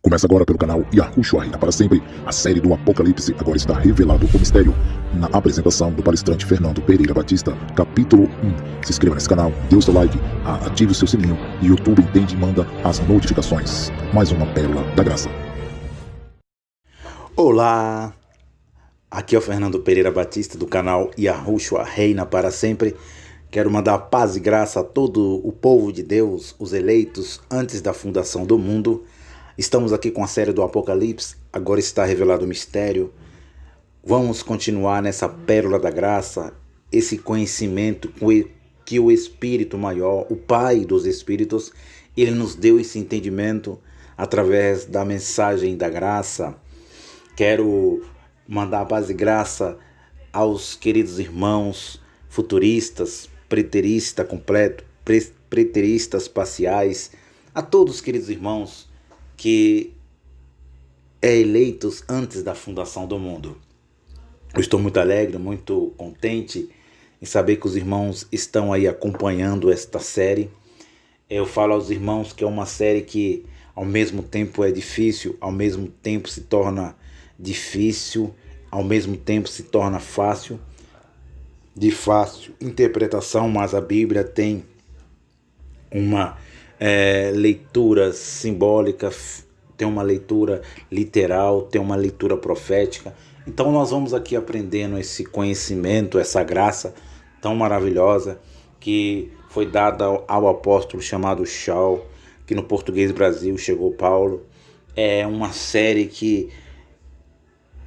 Começa agora pelo canal Yahushua Reina para sempre. A série do Apocalipse agora está revelado o mistério. Na apresentação do palestrante Fernando Pereira Batista, capítulo 1. Se inscreva nesse canal, dê o seu like, ative o seu sininho e o YouTube entende e manda as notificações. Mais uma pérola da graça. Olá, aqui é o Fernando Pereira Batista do canal Yahushua Reina para sempre. Quero mandar paz e graça a todo o povo de Deus, os eleitos antes da fundação do mundo. Estamos aqui com a série do Apocalipse, agora está revelado o mistério. Vamos continuar nessa pérola da graça, esse conhecimento que o Espírito maior, o Pai dos Espíritos, ele nos deu esse entendimento através da mensagem da graça. Quero mandar paz e graça aos queridos irmãos futuristas, preteristas completo, preteristas parciais, a todos os queridos irmãos que é eleitos antes da fundação do mundo. Eu estou muito alegre, muito contente em saber que os irmãos estão aí acompanhando esta série. Eu falo aos irmãos que é uma série que ao mesmo tempo é difícil, ao mesmo tempo se torna difícil, ao mesmo tempo se torna fácil, de fácil interpretação, mas a Bíblia tem uma leitura simbólica, tem uma leitura literal, tem uma leitura profética. Então nós vamos aqui aprendendo esse conhecimento, essa graça tão maravilhosa que foi dada ao apóstolo chamado Shaul, que no português Brasil chegou Paulo. É uma série que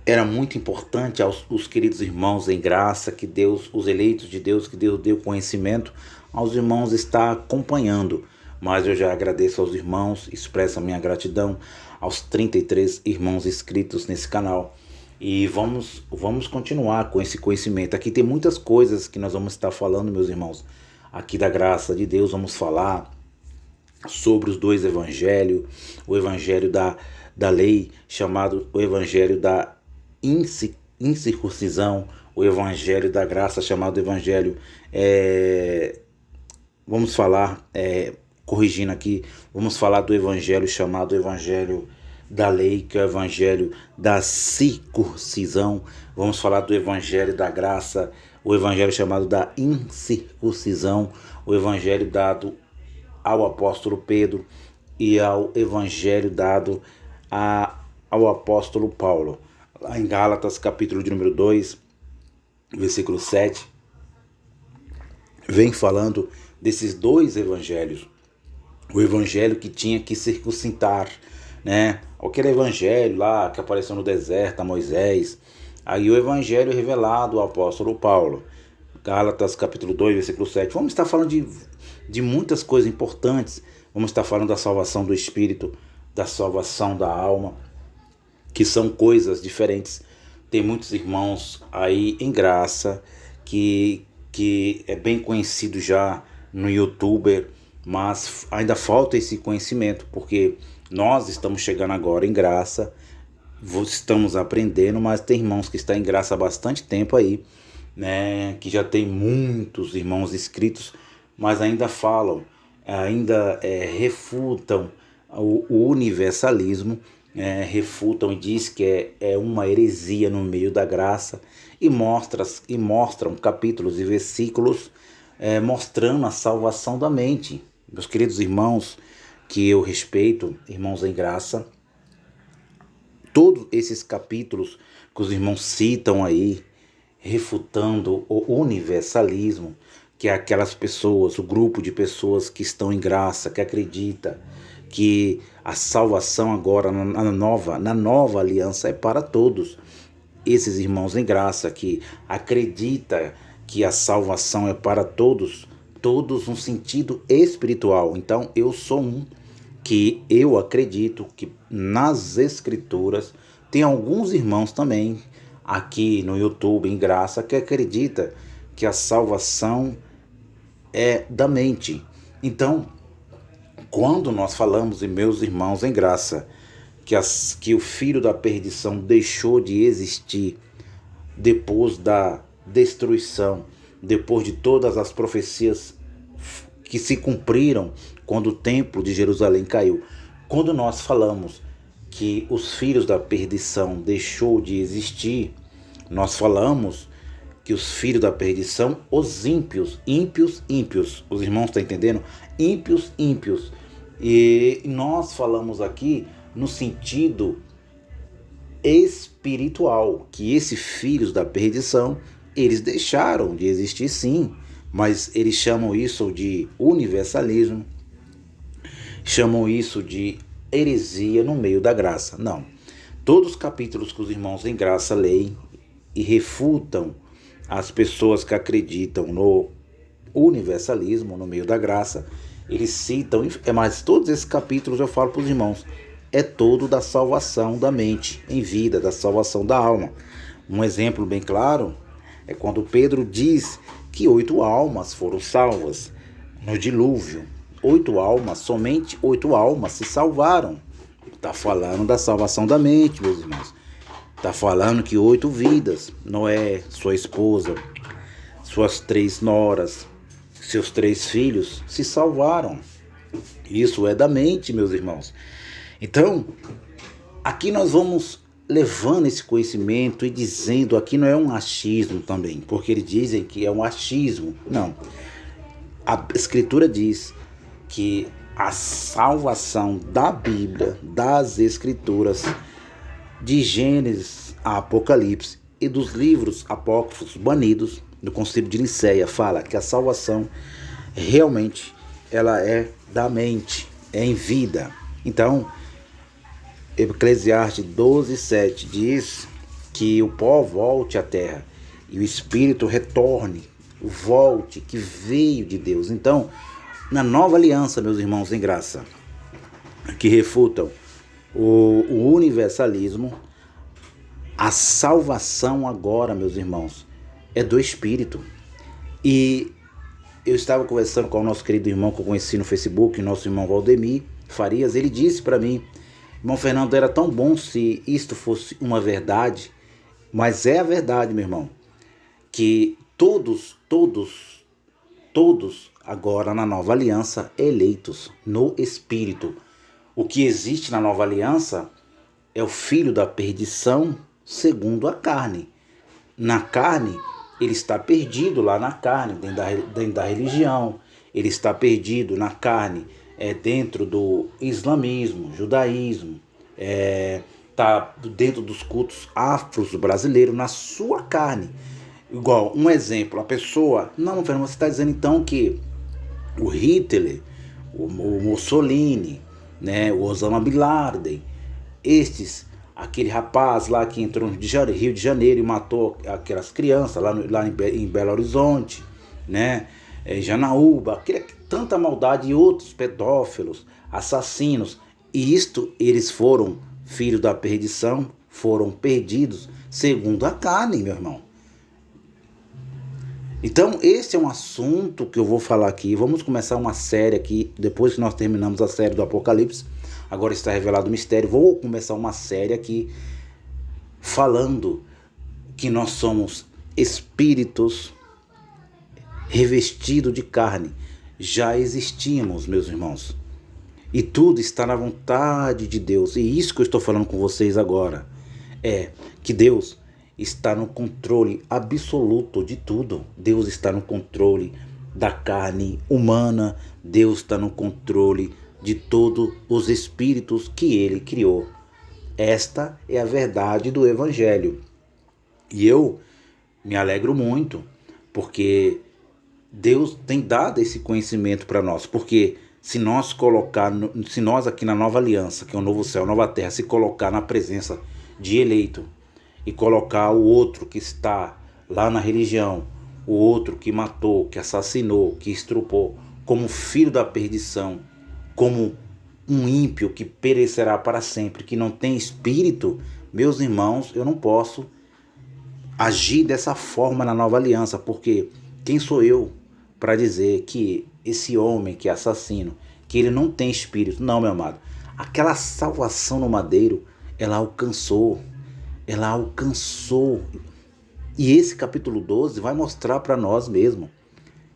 era muito importante aos queridos irmãos em graça, que Deus, os eleitos de Deus, que Deus deu conhecimento aos irmãos, está acompanhando. Mas eu já agradeço aos irmãos, expresso a minha gratidão aos 33 irmãos inscritos nesse canal. E vamos continuar com esse conhecimento. Aqui tem muitas coisas que nós vamos estar falando, meus irmãos. Aqui da graça de Deus vamos falar sobre os dois evangelhos. O evangelho da lei, chamado o evangelho da incircuncisão. O evangelho da graça, chamado evangelho... Vamos falar... corrigindo aqui, vamos falar do evangelho chamado evangelho da lei, que é o evangelho da circuncisão. Vamos falar do evangelho da graça, o evangelho chamado da incircuncisão, o evangelho dado ao apóstolo Pedro e ao evangelho dado ao apóstolo Paulo. Lá em Gálatas, capítulo de número 2, versículo 7, vem falando desses dois evangelhos. O evangelho que tinha que circuncidar, né? Aquele evangelho lá que apareceu no deserto a Moisés. Aí o evangelho revelado ao apóstolo Paulo. Gálatas capítulo 2, versículo 7. Vamos estar falando de muitas coisas importantes. Vamos estar falando da salvação do espírito, da salvação da alma, que são coisas diferentes. Tem muitos irmãos aí em graça que é bem conhecido já no YouTube, mas ainda falta esse conhecimento, porque nós estamos chegando agora em graça, estamos aprendendo, mas tem irmãos que estão em graça há bastante tempo aí, né, que já tem muitos irmãos inscritos, mas ainda falam, ainda refutam o universalismo, refutam e diz que é uma heresia no meio da graça, e mostram capítulos e versículos mostrando a salvação da mente. Meus queridos irmãos, que eu respeito, irmãos em graça, todos esses capítulos que os irmãos citam aí, refutando o universalismo, que é aquelas pessoas, o grupo de pessoas que estão em graça, que acredita que a salvação agora na nova aliança é para todos. Esses irmãos em graça que acredita que a salvação é para todos no sentido espiritual. Então eu sou que eu acredito que nas escrituras tem alguns irmãos também aqui no YouTube em graça que acredita que a salvação é da mente. Então, quando nós falamos, e meus irmãos em graça, que o filho da perdição deixou de existir depois da destruição, depois de todas as profecias que se cumpriram quando o templo de Jerusalém caiu. Quando nós falamos que os filhos da perdição deixou de existir, nós falamos que os filhos da perdição, os ímpios, os irmãos estão entendendo? Ímpios. E nós falamos aqui no sentido espiritual, que esses filhos da perdição, eles deixaram de existir sim, mas eles chamam isso de universalismo, chamam isso de heresia no meio da graça. Não. Todos os capítulos que os irmãos em graça leem e refutam as pessoas que acreditam no universalismo, no meio da graça, eles citam, mas todos esses capítulos eu falo para os irmãos, é todo da salvação da mente em vida, da salvação da alma. Um exemplo bem claro é quando Pedro diz que 8 almas foram salvas no dilúvio. 8 almas, somente 8 almas se salvaram. Está falando da salvação da mente, meus irmãos. Está falando que 8 vidas, Noé, sua esposa, suas 3 noras, seus 3 filhos, se salvaram. Isso é da mente, meus irmãos. Então, aqui nós vamos levando esse conhecimento e dizendo, aqui não é um achismo também, porque eles dizem que é um achismo. Não. A Escritura diz que a salvação da Bíblia, das Escrituras, de Gênesis a Apocalipse e dos livros apócrifos banidos do Concílio de Nicéia, fala que a salvação realmente ela é da mente, é em vida. Então, Eclesiastes 12:7 diz que o pó volte à terra e o espírito retorne, volte, que veio de Deus. Então, na nova aliança, meus irmãos em graça, que refutam o universalismo, a salvação agora, meus irmãos, é do Espírito. E eu estava conversando com o nosso querido irmão que eu conheci no Facebook, nosso irmão Valdemir Farias. Ele disse para mim, irmão Fernando, era tão bom se isto fosse uma verdade, mas é a verdade, meu irmão, que todos agora na nova aliança eleitos no Espírito. O que existe na nova aliança é o filho da perdição segundo a carne. Na carne, ele está perdido lá na carne, dentro da religião. Ele está perdido na carne, dentro do islamismo, judaísmo, está dentro dos cultos afros brasileiros, na sua carne. Igual, um exemplo, a pessoa... Não, Fernando, você está dizendo então que o Hitler, o Mussolini, né, o Osama Bin Laden, aquele rapaz lá que entrou no Rio de Janeiro e matou aquelas crianças lá em Belo Horizonte, né, em Janaúba, tanta maldade, e outros pedófilos, assassinos, e eles foram filhos da perdição, foram perdidos segundo a carne, meu irmão. Então, esse é um assunto que eu vou falar aqui. Vamos começar uma série aqui, depois que nós terminamos a série do Apocalipse. Agora está revelado o mistério. Vou começar uma série aqui falando que nós somos espíritos revestidos de carne. Já existimos, meus irmãos. E tudo está na vontade de Deus. E isso que eu estou falando com vocês agora é que Deus está no controle absoluto de tudo. Deus está no controle da carne humana. Deus está no controle de todos os espíritos que Ele criou. Esta é a verdade do Evangelho. E eu me alegro muito, porque Deus tem dado esse conhecimento para nós. Porque se nós aqui na nova aliança, que é o novo céu, a nova terra, se colocar na presença de eleito, e colocar o outro que está lá na religião, o outro que matou, que assassinou, que estrupou, como filho da perdição, como um ímpio que perecerá para sempre, que não tem espírito, meus irmãos, eu não posso agir dessa forma na nova aliança, porque quem sou eu para dizer que esse homem que é assassino, que ele não tem espírito? Não, meu amado. Aquela salvação no madeiro, ela alcançou. E esse capítulo 12 vai mostrar para nós mesmo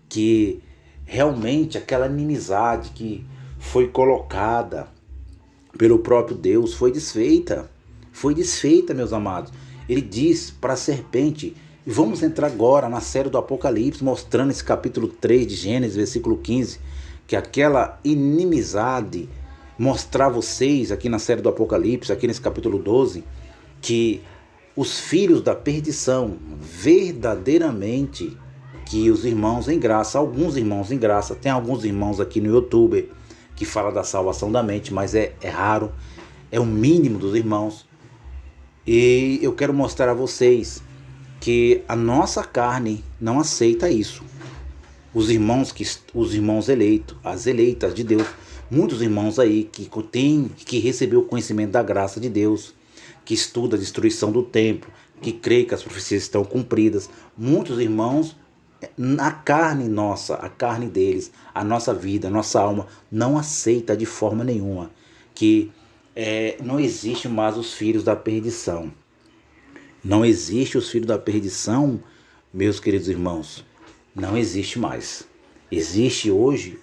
que realmente aquela inimizade que foi colocada pelo próprio Deus, foi desfeita. Foi desfeita, meus amados. Ele diz para a serpente, e vamos entrar agora na série do Apocalipse, mostrando esse capítulo 3 de Gênesis, versículo 15, que aquela inimizade, mostrar a vocês aqui na série do Apocalipse, aqui nesse capítulo 12, que os filhos da perdição, verdadeiramente, que os irmãos em graça, alguns irmãos em graça, tem alguns irmãos aqui no YouTube que falam da salvação da mente, mas é raro, é o mínimo dos irmãos. E eu quero mostrar a vocês que a nossa carne não aceita isso. Os irmãos eleitos, as eleitas de Deus, muitos irmãos aí que recebeu o conhecimento da graça de Deus, que estuda a destruição do templo, que crê que as profecias estão cumpridas. Muitos irmãos, a carne nossa, a carne deles, a nossa vida, a nossa alma, não aceita de forma nenhuma que não existe mais os filhos da perdição. Não existe os filhos da perdição, meus queridos irmãos. Não existe mais. Existe hoje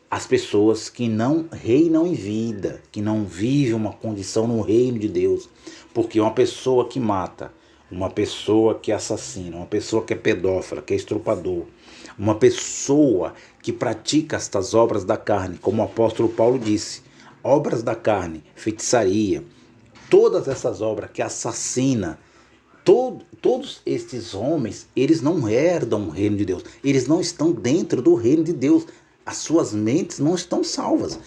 as pessoas que não reinam em vida, que não vivem uma condição no reino de Deus. Porque uma pessoa que mata, uma pessoa que assassina, uma pessoa que é pedófila, que é estuprador, uma pessoa que pratica estas obras da carne, como o apóstolo Paulo disse, obras da carne, feitiçaria, todas essas obras que assassina, todos estes homens, eles não herdam o reino de Deus, eles não estão dentro do reino de Deus, as suas mentes não estão salvas.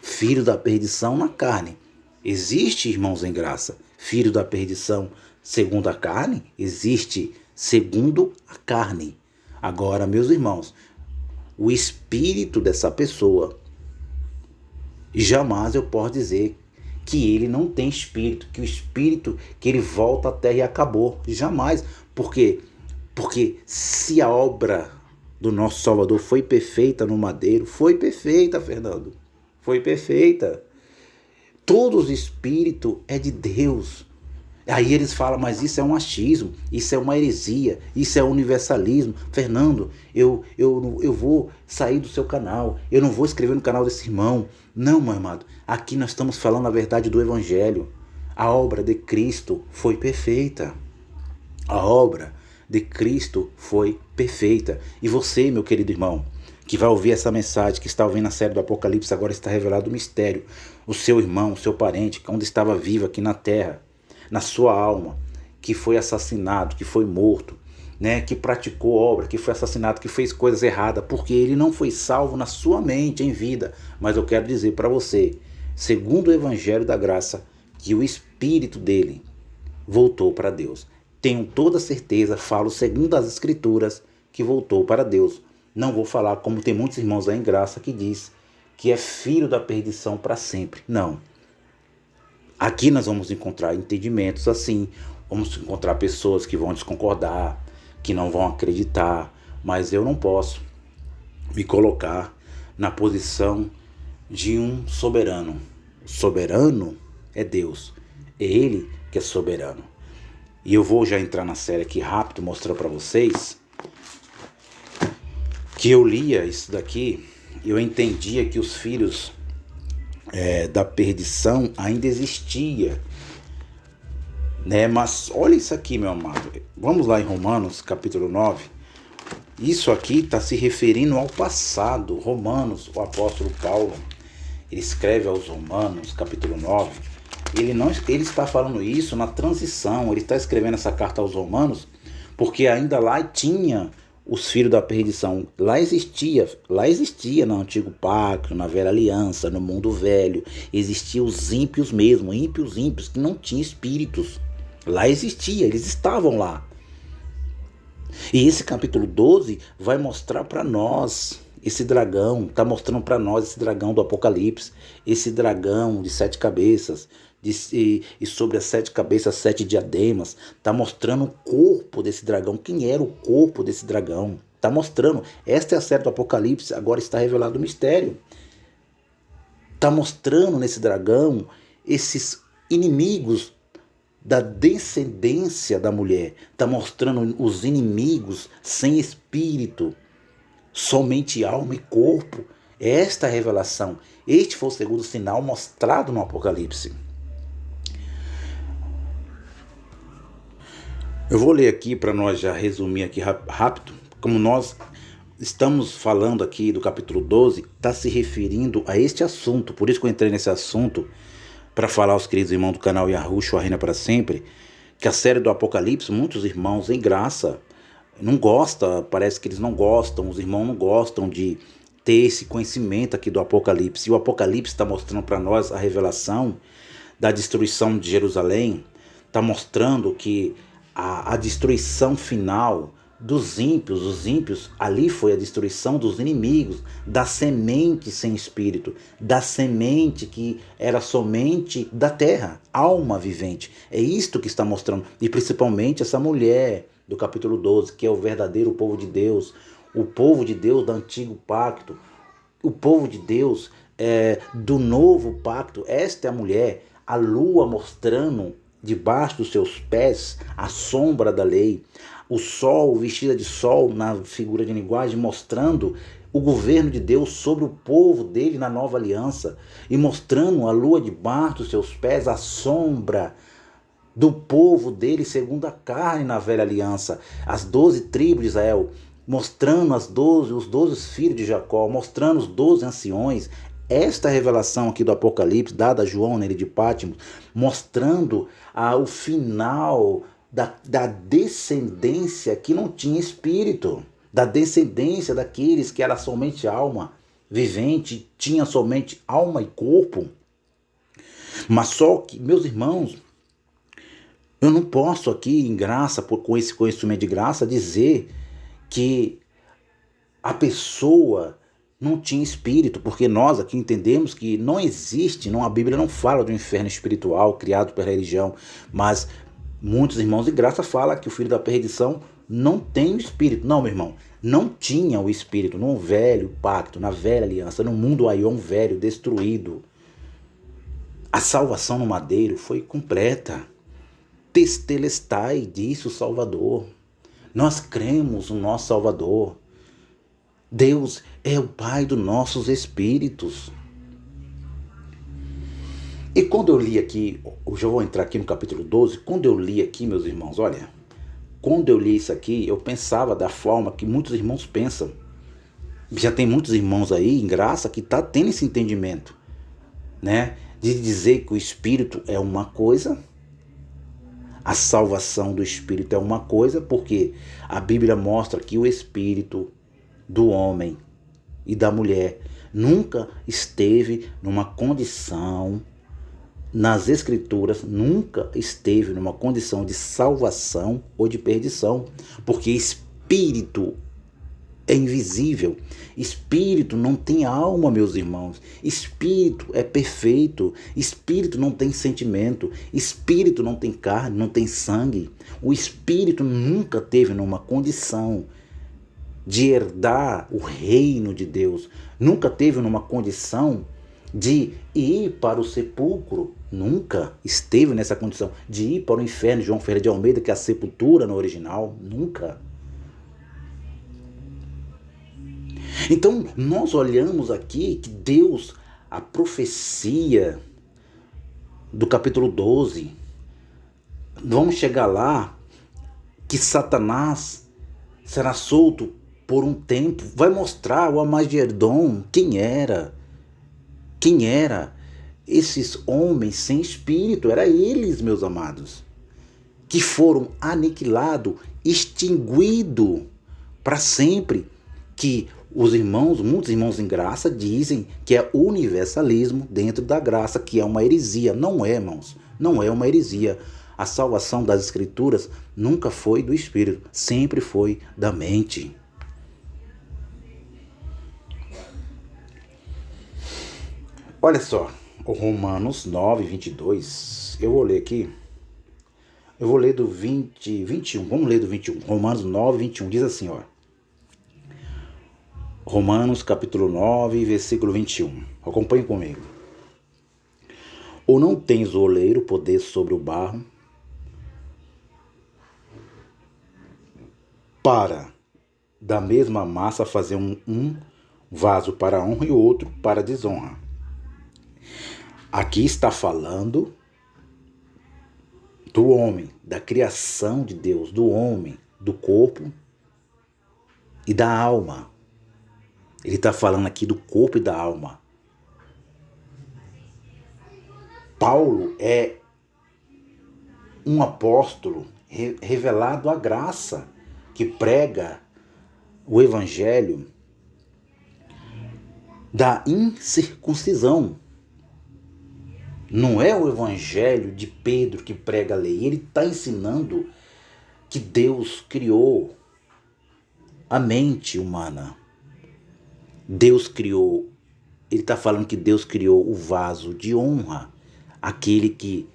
Filho da perdição na carne. Existe, irmãos em graça, filho da perdição segundo a carne? Existe segundo a carne. Agora, meus irmãos, o espírito dessa pessoa, jamais eu posso dizer que ele não tem espírito, que o espírito, que ele volta à terra e acabou. Jamais. Por quê? Porque se a obra do nosso Salvador foi perfeita no madeiro, foi perfeita, Fernando. Foi perfeita. Todo o espírito é de Deus. Aí eles falam, mas isso é um achismo, isso é uma heresia, isso é universalismo. Fernando, eu vou sair do seu canal, eu não vou escrever no canal desse irmão. Não, meu amado, aqui nós estamos falando a verdade do Evangelho. A obra de Cristo foi perfeita. A obra de Cristo foi perfeita. E você, meu querido irmão, que vai ouvir essa mensagem, que está ouvindo a série do Apocalipse, agora está revelado o mistério. O seu irmão, o seu parente, onde estava vivo aqui na terra, na sua alma, que foi assassinado, que foi morto, né, que praticou obra, que foi assassinado, que fez coisas erradas, porque ele não foi salvo na sua mente em vida. Mas eu quero dizer para você, segundo o Evangelho da Graça, que o espírito dele voltou para Deus. Tenho toda certeza, falo segundo as Escrituras, que voltou para Deus. Não vou falar como tem muitos irmãos aí em graça que diz que é filho da perdição para sempre. Não. Aqui nós vamos encontrar entendimentos assim, vamos encontrar pessoas que vão desconcordar, que não vão acreditar, mas eu não posso me colocar na posição de um soberano. O soberano é Deus, é Ele que é soberano. E eu vou já entrar na série aqui rápido, mostrar para vocês que eu lia isso daqui, eu entendia que os filhos da perdição ainda existia, né? Mas olha isso aqui, meu amado. Vamos lá em Romanos, capítulo 9. Isso aqui está se referindo ao passado. Romanos, o apóstolo Paulo, ele escreve aos Romanos, capítulo 9. Ele está falando isso na transição. Ele está escrevendo essa carta aos Romanos porque ainda lá tinha os filhos da perdição. Lá existia no Antigo Pacto, na Velha Aliança, no mundo velho. Existiam os ímpios mesmo, ímpios, que não tinham espíritos. Lá existia, eles estavam lá. E esse capítulo 12 vai mostrar para nós esse dragão, está mostrando para nós esse dragão do Apocalipse, esse dragão de 7 cabeças, e sobre as 7 cabeças, 7 diademas. Está mostrando o corpo desse dragão. Quem era o corpo desse dragão? Está mostrando. Esta é a série do Apocalipse. Agora está revelado o mistério. Está mostrando nesse dragão esses inimigos da descendência da mulher. Está mostrando os inimigos sem espírito, somente alma e corpo. Esta revelação, este foi o segundo sinal mostrado no Apocalipse. Eu vou ler aqui para nós já resumir aqui rápido, como nós estamos falando aqui do capítulo 12, está se referindo a este assunto, por isso que eu entrei nesse assunto, para falar aos queridos irmãos do canal Yahushua Reina para Sempre, que a série do Apocalipse, muitos irmãos em graça não gostam, parece que eles não gostam, os irmãos não gostam de ter esse conhecimento aqui do Apocalipse. E o Apocalipse está mostrando para nós a revelação da destruição de Jerusalém, está mostrando que a destruição final dos ímpios, os ímpios, ali foi a destruição dos inimigos, da semente sem espírito, da semente que era somente da terra, alma vivente. É isto que está mostrando, e principalmente essa mulher do capítulo 12, que é o verdadeiro povo de Deus, o povo de Deus do antigo pacto, o povo de Deus do novo pacto. Esta é a mulher, a lua mostrando debaixo dos seus pés a sombra da lei, o sol, vestida de sol na figura de linguagem, mostrando o governo de Deus sobre o povo dele na nova aliança, e mostrando a lua debaixo dos seus pés, a sombra do povo dele segundo a carne na velha aliança, as 12 tribos de Israel, mostrando os 12 filhos de Jacó, mostrando os 12 anciões. Esta revelação aqui do Apocalipse, dada a João na ilha de Patmos, mostrando o final da descendência que não tinha espírito, da descendência daqueles que era somente alma vivente, tinha somente alma e corpo. Mas só que, meus irmãos, eu não posso aqui, em graça, com esse conhecimento de graça, dizer que a pessoa não tinha espírito, porque nós aqui entendemos que não existe, a Bíblia não fala do inferno espiritual criado pela religião, mas muitos irmãos de graça falam que o filho da perdição não tem o espírito. Não, meu irmão, não tinha o espírito no velho pacto, na velha aliança, no mundo aion velho, destruído. A salvação no madeiro foi completa. Testelestai, disse o Salvador. Nós cremos no nosso Salvador. Deus é o Pai dos nossos espíritos. E quando eu li aqui, eu já vou entrar aqui no capítulo 12, quando eu li aqui, meus irmãos, olha, quando eu li isso aqui, eu pensava da forma que muitos irmãos pensam. Já tem muitos irmãos aí, em graça, que tá tendo esse entendimento, né? De dizer que o Espírito é uma coisa, a salvação do Espírito é uma coisa, porque a Bíblia mostra que o Espírito do homem e da mulher nunca esteve numa condição, nas Escrituras, nunca esteve numa condição de salvação ou de perdição, porque espírito é invisível, espírito não tem alma, meus irmãos, espírito é perfeito, espírito não tem sentimento, espírito não tem carne, não tem sangue, o espírito nunca teve numa condição de herdar o reino de Deus, nunca teve numa condição de ir para o sepulcro, nunca esteve nessa condição de ir para o inferno, João Ferreira de Almeida, que é a sepultura no original, nunca. Então nós olhamos aqui que Deus, a profecia do capítulo 12, vamos chegar lá, que Satanás será solto por um tempo, vai mostrar o Amagedon, quem era esses homens sem espírito, era eles, meus amados, que foram aniquilados, extinguidos para sempre, que os irmãos, muitos irmãos em graça, dizem que é universalismo dentro da graça, que é uma heresia. Não é, irmãos, não é uma heresia. A salvação das Escrituras nunca foi do Espírito, sempre foi da mente. Olha só, o Romanos 9, 22, eu vou ler aqui, eu vou ler do 21, vamos ler do 21, Romanos 9, 21, diz assim, ó, Romanos capítulo 9, versículo 21, acompanhe comigo. Ou não tens o oleiro poder sobre o barro, para da mesma massa fazer vaso para honra e outro para desonra. Aqui está falando do homem, da criação de Deus, do homem, do corpo e da alma. Ele está falando aqui do corpo e da alma. Paulo é um apóstolo revelado à graça, que prega o evangelho da incircuncisão. Não é o evangelho de Pedro que prega a lei. Ele está ensinando que Deus criou a mente humana. Deus criou, ele está falando que Deus criou o vaso de honra, aquele que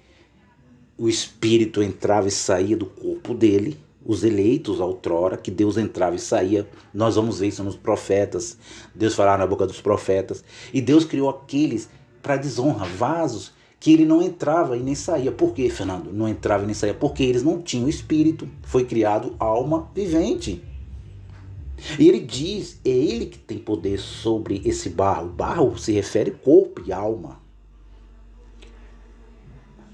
o Espírito entrava e saía do corpo dele, os eleitos outrora, que Deus entrava e saía. Nós vamos ver isso nos profetas. Deus falava na boca dos profetas. E Deus criou aqueles para desonra, vasos que ele não entrava e nem saía. Por quê, Fernando? Não entrava e nem saía? Porque eles não tinham espírito. Foi criado alma vivente. E ele diz, é ele que tem poder sobre esse barro. O barro se refere corpo e alma.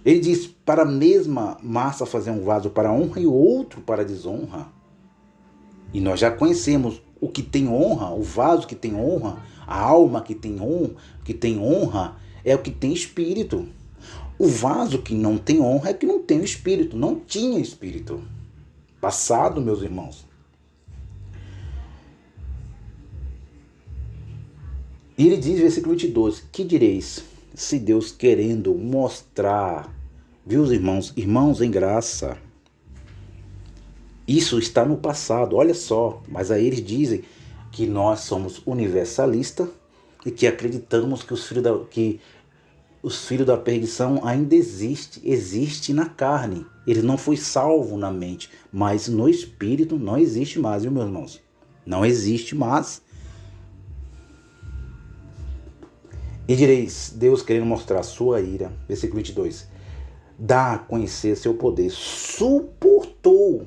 Ele diz, para a mesma massa fazer um vaso para honra e outro para desonra. E nós já conhecemos o que tem honra, o vaso que tem honra, a alma que tem honra é o que tem espírito. O vaso que não tem honra é que não tem espírito, não tinha espírito. Passado, meus irmãos. E ele diz, versículo 22, que direis, se Deus querendo mostrar, viu os irmãos, irmãos em graça, isso está no passado, olha só, mas aí eles dizem que nós somos universalistas e que acreditamos que os filhos da perdição ainda existe na carne, ele não foi salvo na mente, mas no espírito não existe mais, viu meus irmãos? Não existe mais. E direis, Deus querendo mostrar sua ira, versículo 22, dá a conhecer seu poder, suportou.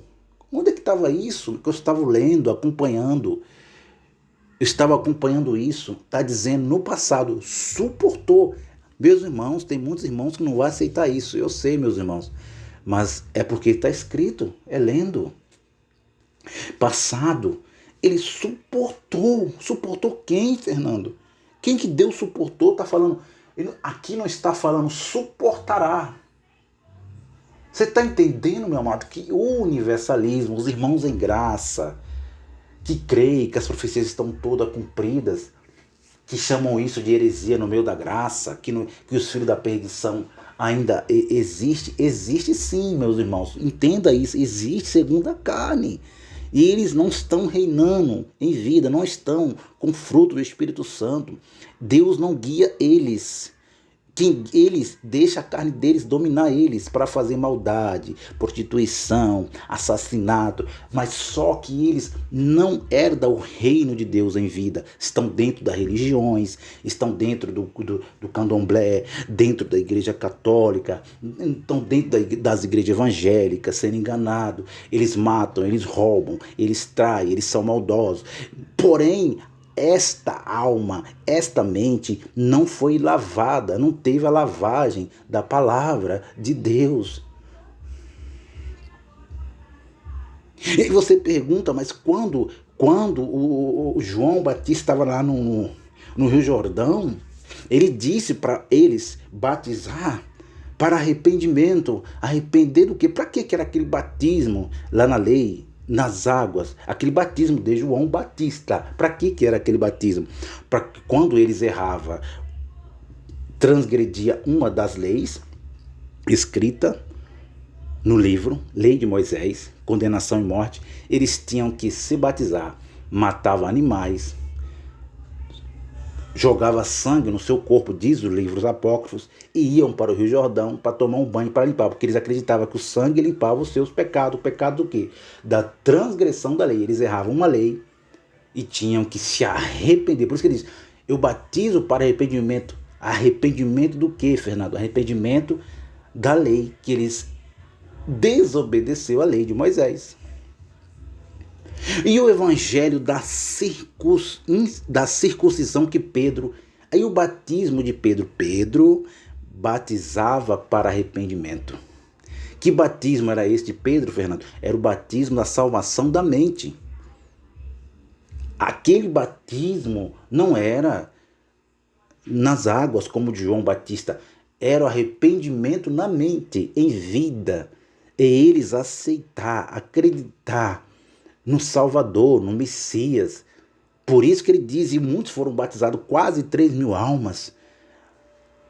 Onde é que estava isso? Que eu estava lendo, acompanhando. Eu estava acompanhando isso, está dizendo no passado, suportou. Meus irmãos, tem muitos irmãos que não vão aceitar isso, eu sei, meus irmãos, mas é porque está escrito, é lendo. Passado, ele suportou. Suportou quem, Fernando? Quem que Deus suportou? Está falando, aqui não está falando suportará. Você está entendendo, meu amado, que o universalismo, os irmãos em graça, que creem que as profecias estão todas cumpridas, que chamam isso de heresia no meio da graça, que os filhos da perdição ainda existe sim, meus irmãos. Entenda isso, existe segundo a carne. E eles não estão reinando em vida, não estão com fruto do Espírito Santo. Deus não guia eles. Eles deixam a carne deles dominar eles para fazer maldade, prostituição, assassinato, mas só que eles não herdam o reino de Deus em vida. Estão dentro das religiões, estão dentro do candomblé, dentro da igreja católica, estão dentro das igrejas evangélicas, sendo enganados. Eles matam, eles roubam, eles traem, eles são maldosos. Porém, esta alma, esta mente não foi lavada, não teve a lavagem da palavra de Deus. E você pergunta, mas quando o João Batista estava lá no Rio Jordão, ele disse para eles batizar para arrependimento. Arrepender do quê? Para que era aquele batismo lá na lei? Nas águas, aquele batismo de João Batista. Para que era aquele batismo? Para que quando eles erravam, transgredia uma das leis escrita no livro, lei de Moisés, condenação e morte, eles tinham que se batizar, matavam animais, jogava sangue no seu corpo, diz os livros apócrifos, e iam para o Rio Jordão para tomar um banho, para limpar, porque eles acreditavam que o sangue limpava os seus pecados. O pecado do quê? Da transgressão da lei. Eles erravam uma lei e tinham que se arrepender. Por isso que ele diz, eu batizo para arrependimento. Arrependimento do quê, Fernando? Arrependimento da lei, que eles desobedeceu a lei de Moisés. E o evangelho da circuncisão que Pedro, aí o batismo de Pedro batizava para arrependimento. Que batismo era esse de Pedro, Fernando? Era o batismo da salvação da mente. Aquele batismo não era nas águas como o de João Batista, era o arrependimento na mente, em vida. É eles aceitar, acreditar no Salvador, no Messias. Por isso que ele diz, e muitos foram batizados, quase 3.000 almas,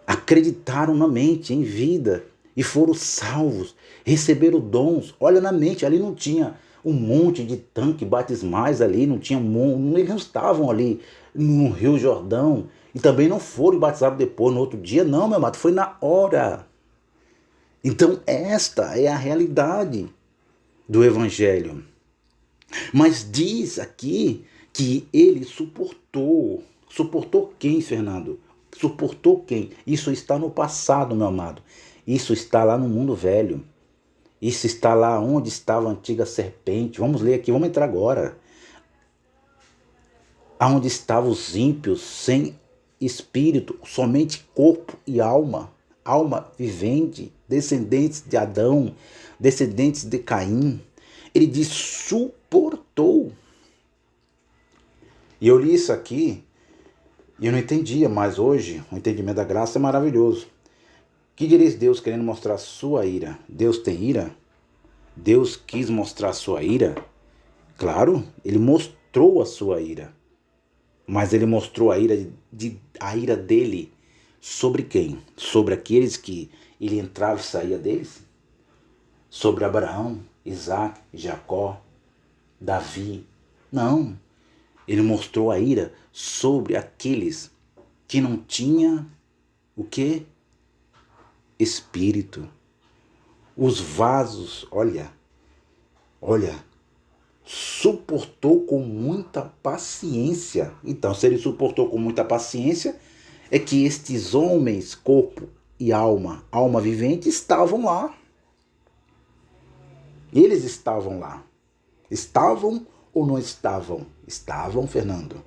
acreditaram na mente, em vida, e foram salvos, receberam dons. Olha na mente, ali não tinha um monte de tanque batismais ali, não tinha eles não estavam ali no Rio Jordão, e também não foram batizados depois, no outro dia, não, meu amado, foi na hora. Então esta é a realidade do Evangelho. Mas diz aqui que ele suportou. Suportou quem, Fernando? Suportou quem? Isso está no passado, meu amado. Isso está lá no mundo velho. Isso está lá onde estava a antiga serpente. Vamos ler aqui, vamos entrar agora. Aonde estavam os ímpios, sem espírito, somente corpo e alma. Alma vivente, descendentes de Adão, descendentes de Caim. Ele diz suportou. E eu li isso aqui e eu não entendia, mas hoje o entendimento da graça é maravilhoso. Que direis Deus querendo mostrar sua ira? Deus tem ira? Deus quis mostrar sua ira? Claro, ele mostrou a sua ira. Mas ele mostrou a ira dele sobre quem? Sobre aqueles que ele entrava e saía deles? Sobre Abraão, Isaac, Jacó, Davi? Não. Ele mostrou a ira sobre aqueles que não tinham o quê? Espírito. Os vasos, olha, suportou com muita paciência. Então, se ele suportou com muita paciência, é que estes homens, corpo e alma vivente, estavam lá. Eles estavam lá. Estavam ou não estavam? Estavam, Fernando.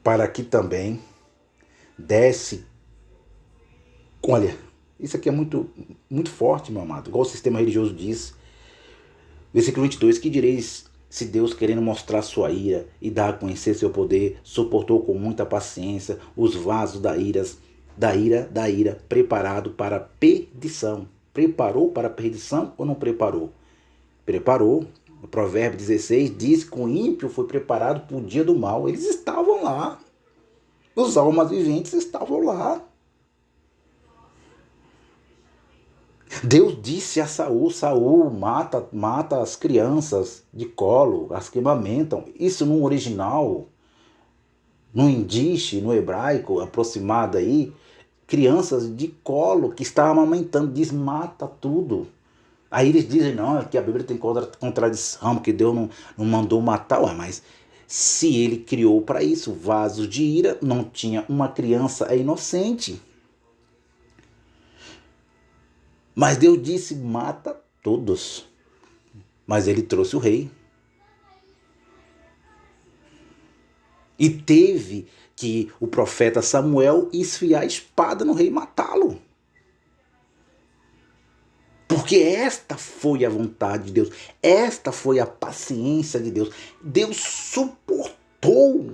Para que também desse. Olha, isso aqui é muito forte, meu amado. Igual o sistema religioso diz. Versículo 22. Que direis se Deus, querendo mostrar sua ira e dar a conhecer seu poder, suportou com muita paciência os vasos da ira, preparado para a perdição. Preparou para a perdição ou não preparou? Preparou. O Provérbio 16 diz que o ímpio foi preparado para o dia do mal. Eles estavam lá. Os almas viventes estavam lá. Deus disse a Saul, mata as crianças de colo, as que amamentam. Isso no original, no indiche, no hebraico, aproximado aí, crianças de colo que estavam amamentando, diz mata tudo. Aí eles dizem, não, que a Bíblia tem contradição, que Deus não mandou matar. Ué, mas se ele criou para isso, vasos de ira, não tinha uma criança inocente. Mas Deus disse, mata todos. Mas ele trouxe o rei. E teve que o profeta Samuel esfiar a espada no rei e matá-lo. Porque esta foi a vontade de Deus. Esta foi a paciência de Deus. Deus suportou.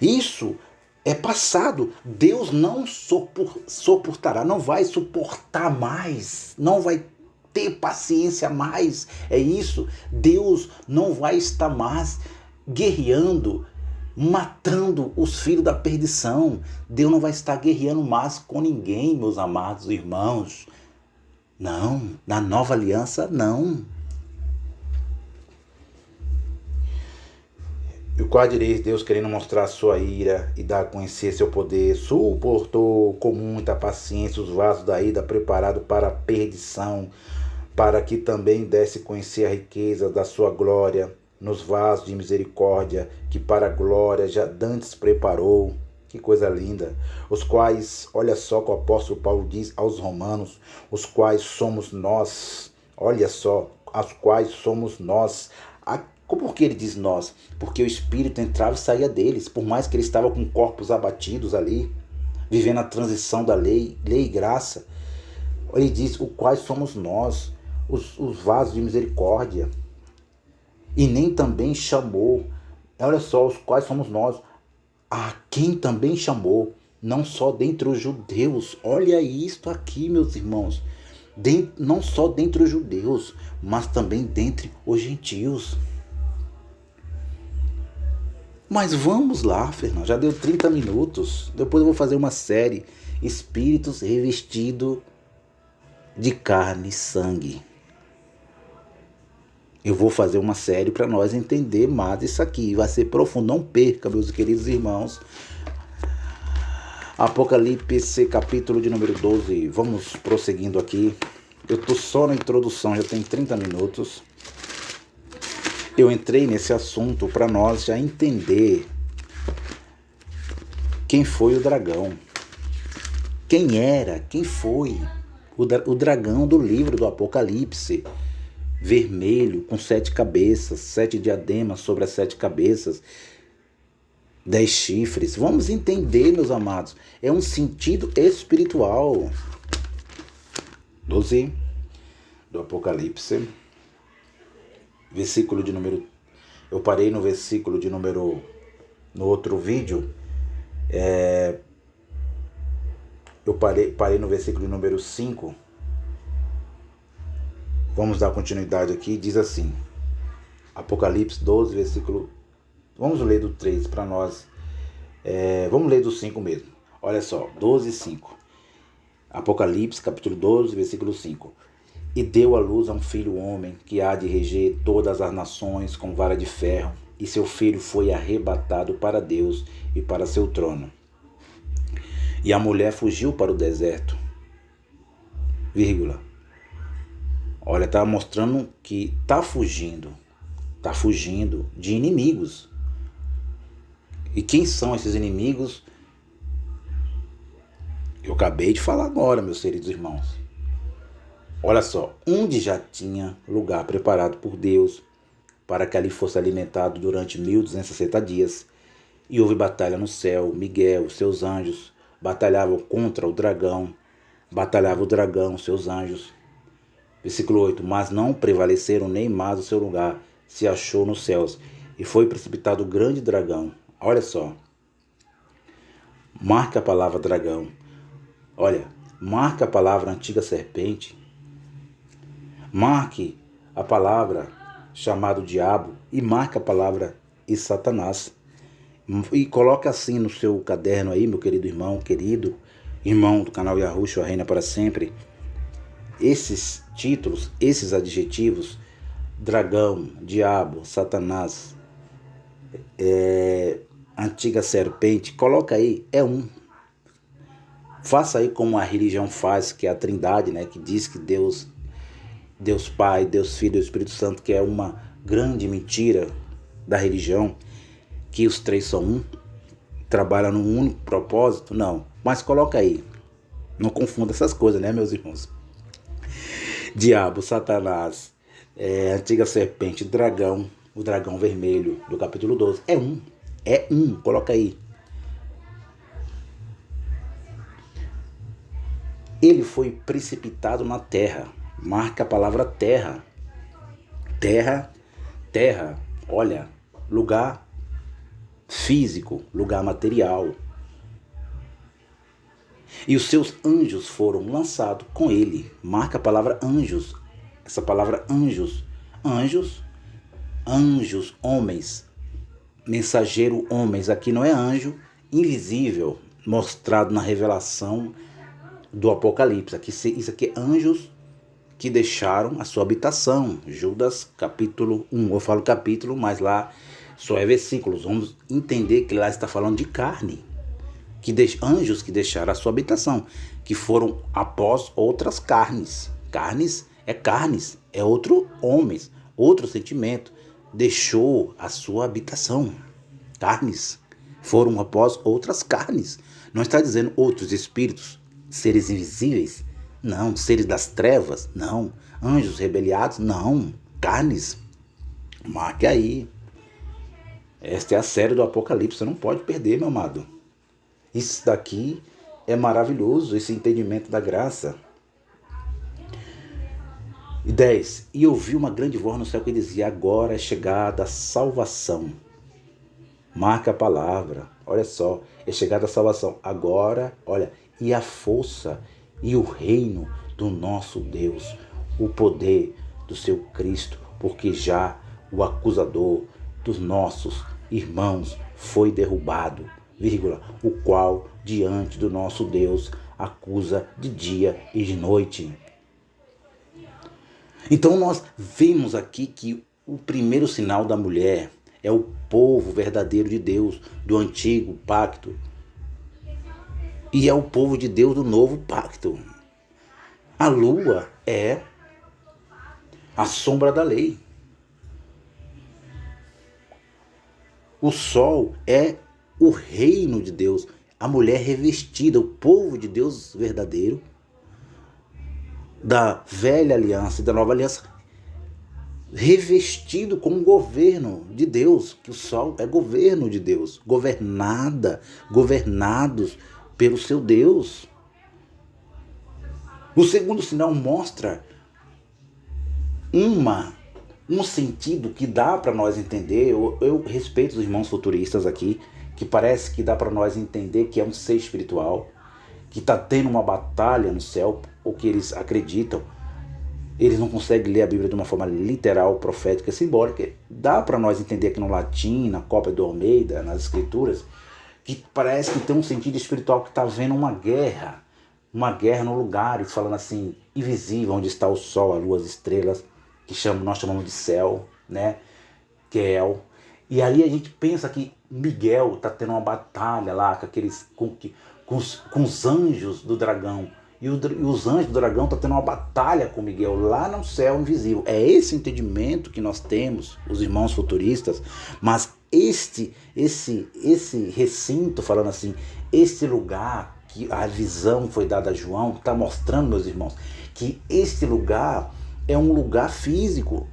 Isso é passado. Deus não suportará, não vai suportar mais, não vai ter paciência mais. É isso. Deus não vai estar mais guerreando, matando os filhos da perdição. Deus não vai estar guerreando mais com ninguém, meus amados irmãos. Não, na nova aliança não. E o qual direis Deus, querendo mostrar sua ira e dar a conhecer seu poder, suportou com muita paciência os vasos da ira preparado para a perdição, para que também desse conhecer a riqueza da sua glória nos vasos de misericórdia, que para a glória já dantes preparou. Que coisa linda. Os quais, olha só que o apóstolo Paulo diz aos romanos, os quais somos nós. Olha só, as quais somos nós. Por que ele diz nós? Porque o Espírito entrava e saía deles, por mais que eles estavam com corpos abatidos ali, vivendo a transição da lei e graça. Ele diz, o quais somos nós, os vasos de misericórdia. E nem também chamou. Olha só, os quais somos nós, a quem também chamou, não só dentre os judeus. Olha isto aqui, meus irmãos. Não só dentre os judeus, mas também dentre os gentios. Mas vamos lá, Fernando. Já deu 30 minutos. Depois eu vou fazer uma série. Espíritos revestidos de carne e sangue. Eu vou fazer uma série para nós entender mais isso aqui. Vai ser profundo. Não perca, meus queridos irmãos. Apocalipse, capítulo de número 12. Vamos prosseguindo aqui. Eu estou só na introdução, já tem 30 minutos. Eu entrei nesse assunto para nós já entender quem foi o dragão. Quem foi o dragão do livro do Apocalipse. Vermelho, com 7 cabeças, 7 diademas sobre as 7 cabeças, 10 chifres. Vamos entender, meus amados. É um sentido espiritual. 12 do Apocalipse. Versículo de número... Eu parei no versículo de número... No outro vídeo. Eu parei no versículo de número 5. Vamos dar continuidade aqui. Diz assim. Apocalipse 12, versículo... Vamos ler do 3 para nós. Vamos ler do 5 mesmo. Olha só. 12 e 5. Apocalipse, capítulo 12, versículo 5. E deu à luz a um filho homem, que há de reger todas as nações com vara de ferro, e seu filho foi arrebatado para Deus e para seu trono. E a mulher fugiu para o deserto. Vírgula. Olha, está mostrando que está fugindo de inimigos. E quem são esses inimigos? Eu acabei de falar agora, meus queridos irmãos. Olha só, onde já tinha lugar preparado por Deus para que ali fosse alimentado durante 1260 dias. E houve batalha no céu. Miguel, seus anjos, batalhavam contra o dragão. Batalhava o dragão, seus anjos. Versículo 8. Mas não prevaleceram, nem mais o seu lugar se achou nos céus. E foi precipitado o grande dragão. Olha só. Marca a palavra dragão. Olha, marca a palavra antiga serpente. Marque a palavra chamado diabo e marque a palavra e Satanás. E coloque assim no seu caderno aí, meu querido irmão do canal Yahushua Reina para Sempre. Esses títulos, esses adjetivos, dragão, diabo, Satanás, antiga serpente, coloca aí, é um. Faça aí como a religião faz, que é a Trindade, né, que diz que Deus Pai, Deus Filho e Espírito Santo, que é uma grande mentira da religião, que os três são um, trabalham num único propósito. Não, mas coloca aí, não confunda essas coisas, né, meus irmãos? Diabo, Satanás, antiga serpente, dragão, o dragão vermelho do capítulo 12, é um, coloca aí. Ele foi precipitado na terra. Marca a palavra terra. Terra, olha, lugar físico, lugar material. E os seus anjos foram lançados com ele. Marca a palavra anjos. Essa palavra anjos, homens, mensageiro homens. Aqui não é anjo invisível, mostrado na revelação do Apocalipse. Isso aqui é anjos que deixaram a sua habitação. Judas capítulo 1. Eu falo capítulo, mas lá só é versículos. Vamos entender que lá está falando de carne. Anjos que deixaram a sua habitação, que foram após outras carnes. Carnes, é outro homens, outro sentimento. Deixou a sua habitação. Carnes, foram após outras carnes. Não está dizendo outros espíritos, seres invisíveis. Não, seres das trevas. Não, anjos rebeliados. Não, carnes. Marque aí. Esta é a série do Apocalipse, você não pode perder, meu amado. Isso daqui é maravilhoso, esse entendimento da graça. E 10. E ouvi uma grande voz no céu que dizia: agora é chegada a salvação. Marca a palavra. Olha só, é chegada a salvação. Agora, olha, e a força e o reino do nosso Deus, o poder do seu Cristo, porque já o acusador dos nossos irmãos foi derrubado, vírgula, o qual diante do nosso Deus acusa de dia e de noite. Então nós vemos aqui que o primeiro sinal da mulher é o povo verdadeiro de Deus, do antigo pacto. E é o povo de Deus do novo pacto. A lua é a sombra da lei. O sol é o reino de Deus. A mulher revestida, o povo de Deus verdadeiro, da velha aliança e da nova aliança, revestido com o governo de Deus, que o sol é governo de Deus, governados pelo seu Deus. O segundo sinal mostra um sentido que dá para nós entender. Eu respeito os irmãos futuristas aqui, que parece que dá para nós entender que é um ser espiritual, que está tendo uma batalha no céu, ou que eles acreditam. Eles não conseguem ler a Bíblia de uma forma literal, profética, simbólica. Dá para nós entender aqui no latim, na cópia do Almeida, nas escrituras, que parece que tem um sentido espiritual, que está havendo uma guerra no lugar, e falando assim, invisível, onde está o sol, a lua, as estrelas, que nós chamamos de céu, né? Kel. E ali a gente pensa que Miguel está tendo uma batalha lá com os anjos do dragão. E os anjos do dragão estão tendo uma batalha com Miguel lá no céu invisível. É esse entendimento que nós temos, os irmãos futuristas. Mas esse recinto, falando assim, esse lugar que a visão foi dada a João, está mostrando, meus irmãos, que este lugar é um lugar físico.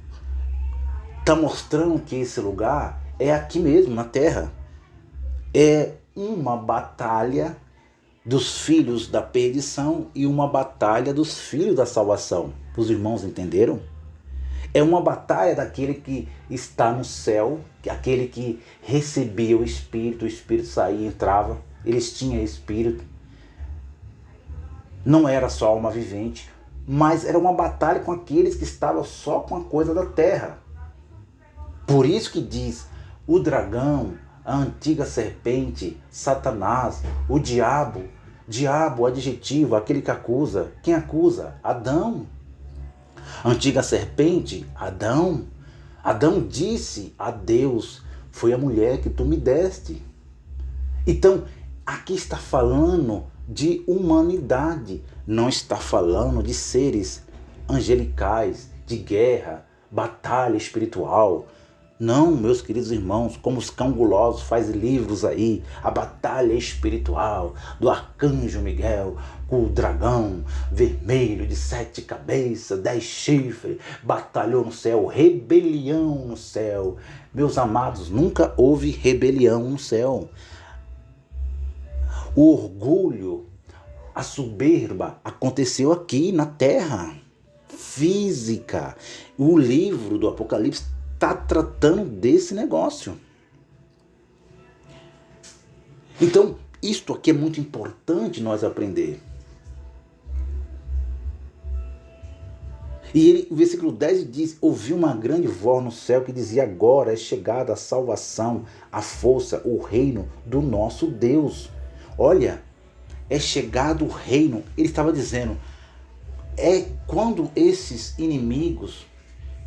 Está mostrando que esse lugar é aqui mesmo, na terra. É uma batalha dos filhos da perdição e uma batalha dos filhos da salvação. Os irmãos entenderam? É uma batalha daquele que está no céu, aquele que recebia o Espírito saía e entrava, eles tinham Espírito. Não era só alma vivente, mas era uma batalha com aqueles que estavam só com a coisa da terra. Por isso que diz, o dragão, a antiga serpente, Satanás, o diabo, adjetivo, aquele que acusa. Quem acusa? Adão. A antiga serpente, Adão. Adão disse a Deus, foi a mulher que tu me deste. Então, aqui está falando de humanidade, não está falando de seres angelicais, de guerra, batalha espiritual. Não, meus queridos irmãos, como os cão gulosos faz livros aí, a batalha espiritual do arcanjo Miguel com o dragão vermelho de 7 cabeças, 10 chifres, batalhou no céu, rebelião no céu. Meus amados, nunca houve rebelião no céu. O orgulho, a soberba aconteceu aqui na terra, física. O livro do Apocalipse está tratando desse negócio. Então, isto aqui é muito importante nós aprender. E o versículo 10 diz, ouvi uma grande voz no céu que dizia, agora é chegada a salvação, a força, o reino do nosso Deus. Olha, é chegado o reino. Ele estava dizendo, é quando esses inimigos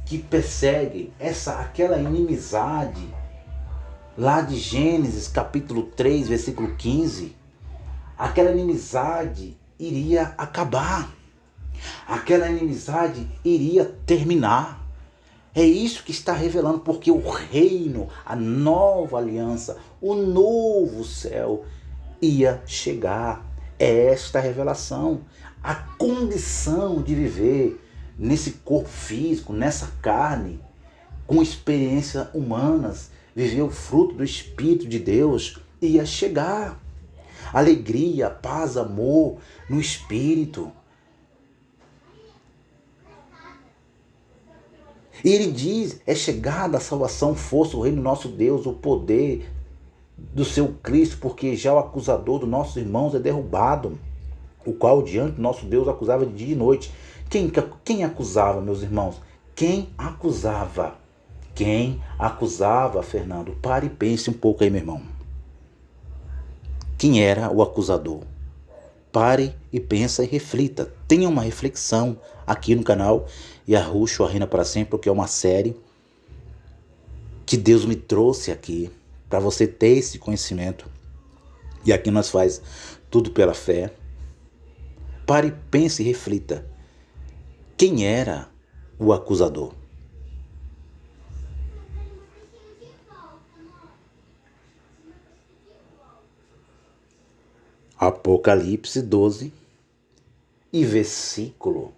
que perseguem aquela inimizade lá de Gênesis capítulo 3, versículo 15, aquela inimizade iria acabar, aquela inimizade iria terminar. É isso que está revelando, porque o reino, a nova aliança, o novo céu ia chegar. É esta a revelação, a condição de viver nesse corpo físico, nessa carne, com experiências humanas, viver o fruto do Espírito de Deus ia chegar. Alegria, paz, amor no Espírito. E ele diz, é chegada a salvação, força, o reino do nosso Deus, o poder do seu Cristo, porque já o acusador dos nossos irmãos é derrubado, o qual diante do nosso Deus acusava de dia e noite. Quem acusava, meus irmãos? Quem acusava? Quem acusava, Fernando? Pare e pense um pouco aí, meu irmão. Quem era o acusador? Pare e pensa e reflita. Tenha uma reflexão aqui no canal Yahushua Reina para Sempre, porque é uma série que Deus me trouxe aqui para você ter esse conhecimento. E aqui nós faz tudo pela fé. Pare, pense e reflita. Quem era o acusador? Apocalipse 12 e versículo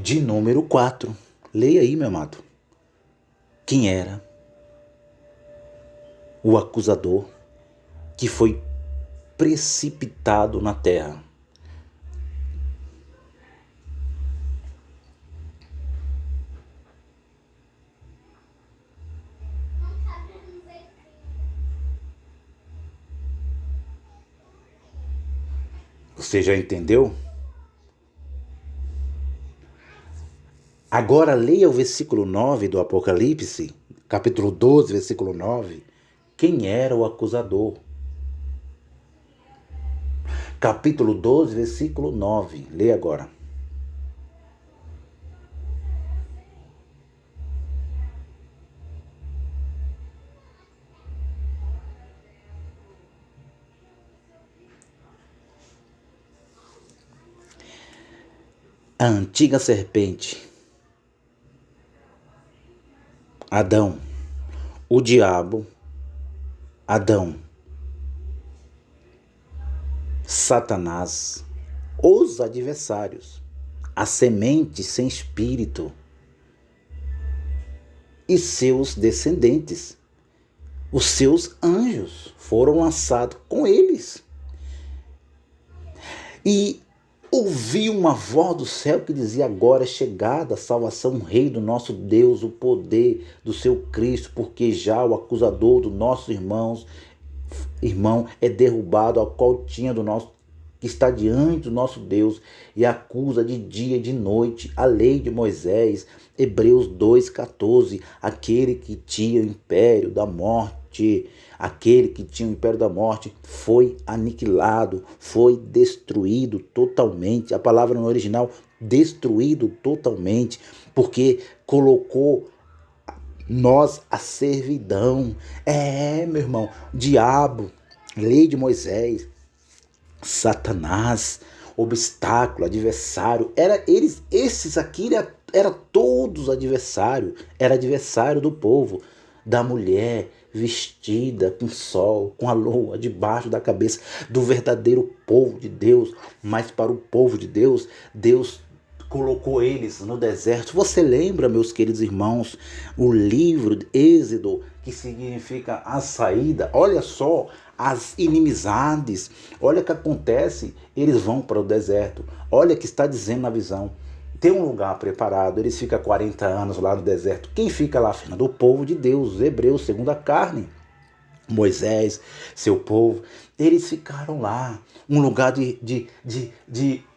de número 4. Leia aí, meu amado. Quem era o acusador que foi precipitado na terra? Você já entendeu? Agora leia o versículo 9 do Apocalipse, capítulo 12, versículo 9. Quem era o acusador? Capítulo 12, versículo 9. Leia agora. A antiga serpente, Adão, o diabo, Adão, Satanás, os adversários, a semente sem espírito e seus descendentes, os seus anjos foram lançados com eles. E ouvi uma voz do céu que dizia: agora é chegada a salvação, o rei do nosso Deus, o poder do seu Cristo, porque já o acusador dos nossos irmão é derrubado, ao qual tinha do nosso, que está diante do nosso Deus e acusa de dia e de noite a lei de Moisés. Hebreus 2,14, aquele que tinha o império da morte, aquele que tinha o império da morte foi aniquilado, foi destruído totalmente. A palavra no original, destruído totalmente, porque colocou nós a servidão. Meu irmão, diabo, lei de Moisés, Satanás, obstáculo, adversário, esses aqui era todos adversário, era adversário do povo, da mulher vestida com sol, com a lua debaixo da cabeça, do verdadeiro povo de Deus. Mas para o povo de Deus, Deus colocou eles no deserto. Você lembra, meus queridos irmãos, o livro de Êxodo, que significa a saída? Olha só as inimizades, olha o que acontece, eles vão para o deserto, olha o que está dizendo na visão. Tem um lugar preparado, eles ficam 40 anos lá no deserto. Quem fica lá, Fernando? O povo de Deus, os hebreus, segundo a carne. Moisés, seu povo, eles ficaram lá, um lugar de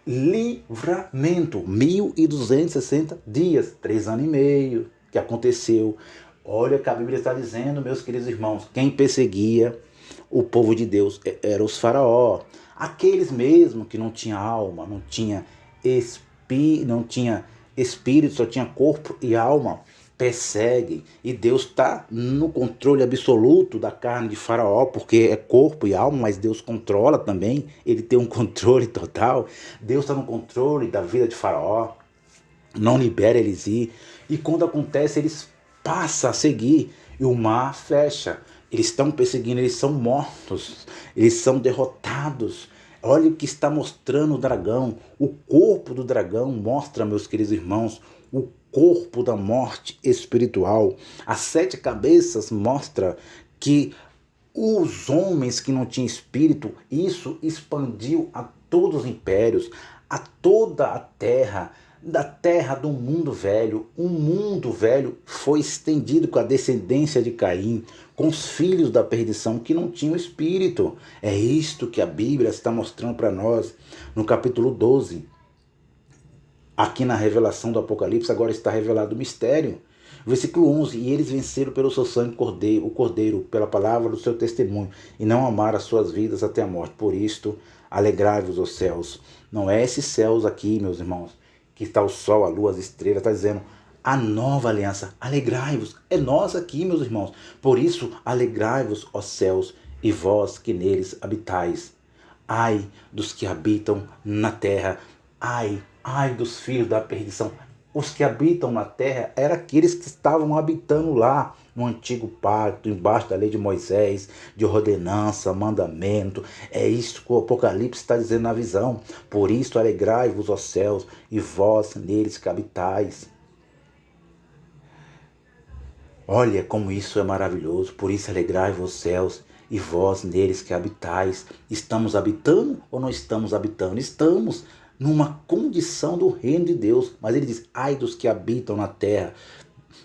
livramento, 1260 dias, 3 anos e meio, que aconteceu. Olha o que a Bíblia está dizendo, meus queridos irmãos, quem perseguia o povo de Deus era os faraó, aqueles mesmo que não tinha alma, não tinha espírito, só tinha corpo e alma, persegue. E Deus está no controle absoluto da carne de faraó, porque é corpo e alma, mas Deus controla também, ele tem um controle total. Deus está no controle da vida de faraó, não libera eles ir. E quando acontece, eles passam a seguir e o mar fecha. Eles estão perseguindo, eles são mortos, eles são derrotados. Olha o que está mostrando o dragão. O corpo do dragão mostra, meus queridos irmãos, o corpo da morte espiritual. As 7 cabeças mostra que os homens que não tinham espírito, isso expandiu a todos os impérios, a toda a terra, da terra do mundo velho. O mundo velho foi estendido com a descendência de Caim, com os filhos da perdição que não tinham espírito. É isto que a Bíblia está mostrando para nós no capítulo 12. Aqui na revelação do Apocalipse agora está revelado o mistério. Versículo 11, e eles venceram pelo seu sangue o cordeiro, pela palavra do seu testemunho, e não amaram as suas vidas até a morte. Por isto, alegrai-vos, os céus. Não é esses céus aqui, meus irmãos, que está o sol, a lua, as estrelas, está dizendo a nova aliança. Alegrai-vos, é nós aqui, meus irmãos. Por isso, alegrai-vos, ó céus, e vós que neles habitais. Ai dos que habitam na terra, ai dos filhos da perdição. Os que habitam na terra eram aqueles que estavam habitando lá no antigo pacto, embaixo da lei de Moisés, de ordenança, mandamento. É isso que o Apocalipse está dizendo na visão. Por isso alegrai-vos, ó céus, e vós neles que habitais. Olha como isso é maravilhoso. Por isso alegrai-vos, ó céus, e vós neles que habitais. Estamos habitando ou não estamos habitando? Estamos numa condição do reino de Deus. Mas ele diz, ai dos que habitam na terra,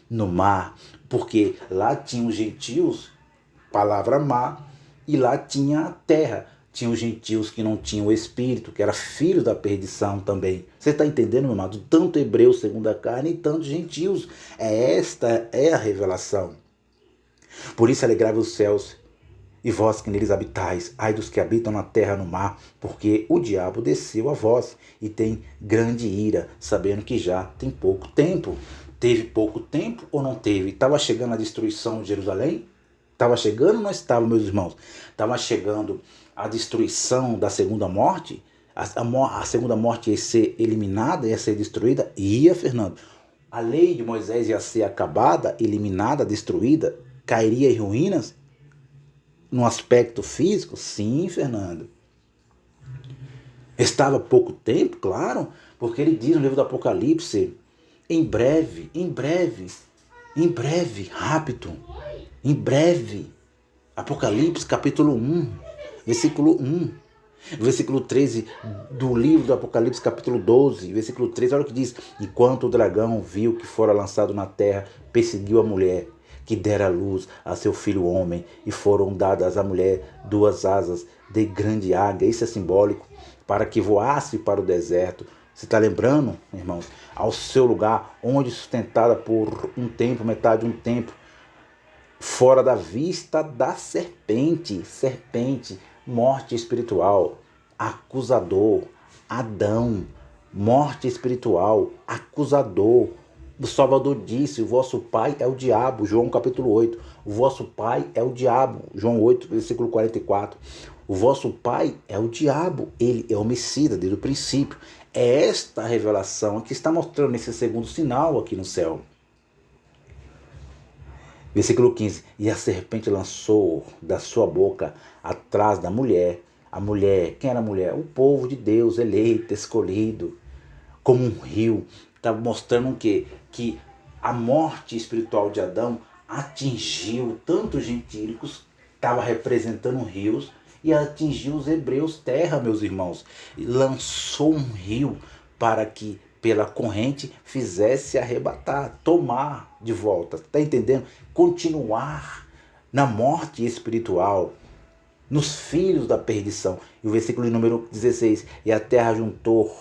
no mar, porque lá tinham os gentios, palavra mar, e lá tinha a terra. Tinha os gentios que não tinham o espírito, que era filho da perdição também. Você está entendendo, meu amado? Tanto hebreus segundo a carne e tanto gentios. Esta é a revelação. Por isso alegrai-vos os céus, e vós que neles habitais, ai dos que habitam na terra no mar, porque o diabo desceu a vós e tem grande ira, sabendo que já tem pouco tempo. Teve pouco tempo ou não teve? Estava chegando a destruição de Jerusalém? Estava chegando ou não estava, meus irmãos? Estava chegando a destruição da segunda morte? A segunda morte ia ser eliminada, ia ser destruída? Ia, Fernando. A lei de Moisés ia ser acabada, eliminada, destruída, cairia em ruínas? No aspecto físico? Sim, Fernando. Estava pouco tempo, claro, porque ele diz no livro do Apocalipse, em breve, rápido, em breve. Apocalipse capítulo 1, versículo 1. Versículo 13 do livro do Apocalipse capítulo 12, versículo 13, olha o que diz. Enquanto o dragão viu que fora lançado na terra, perseguiu a mulher, que dera luz a seu filho homem, e foram dadas à mulher 2 asas de grande águia. Isso é simbólico, para que voasse para o deserto. Você está lembrando, irmãos? Ao seu lugar, onde sustentada por um tempo, metade de um tempo, fora da vista da serpente, morte espiritual, acusador, Adão, morte espiritual, acusador. O Salvador disse, o vosso pai é o diabo, João capítulo 8. O vosso pai é o diabo, João 8, versículo 44. O vosso pai é o diabo, ele é homicida desde o princípio. É esta revelação que está mostrando esse segundo sinal aqui no céu. Versículo 15. E a serpente lançou da sua boca atrás da mulher. A mulher, quem era a mulher? O povo de Deus, eleito, escolhido, como um rio. Está mostrando o quê? Que a morte espiritual de Adão atingiu tanto os gentílicos, estava representando rios, e atingiu os hebreus terra, meus irmãos. E lançou um rio para que pela corrente fizesse arrebatar, tomar de volta. Está entendendo? Continuar na morte espiritual, nos filhos da perdição. E o versículo número 16. E a terra juntou,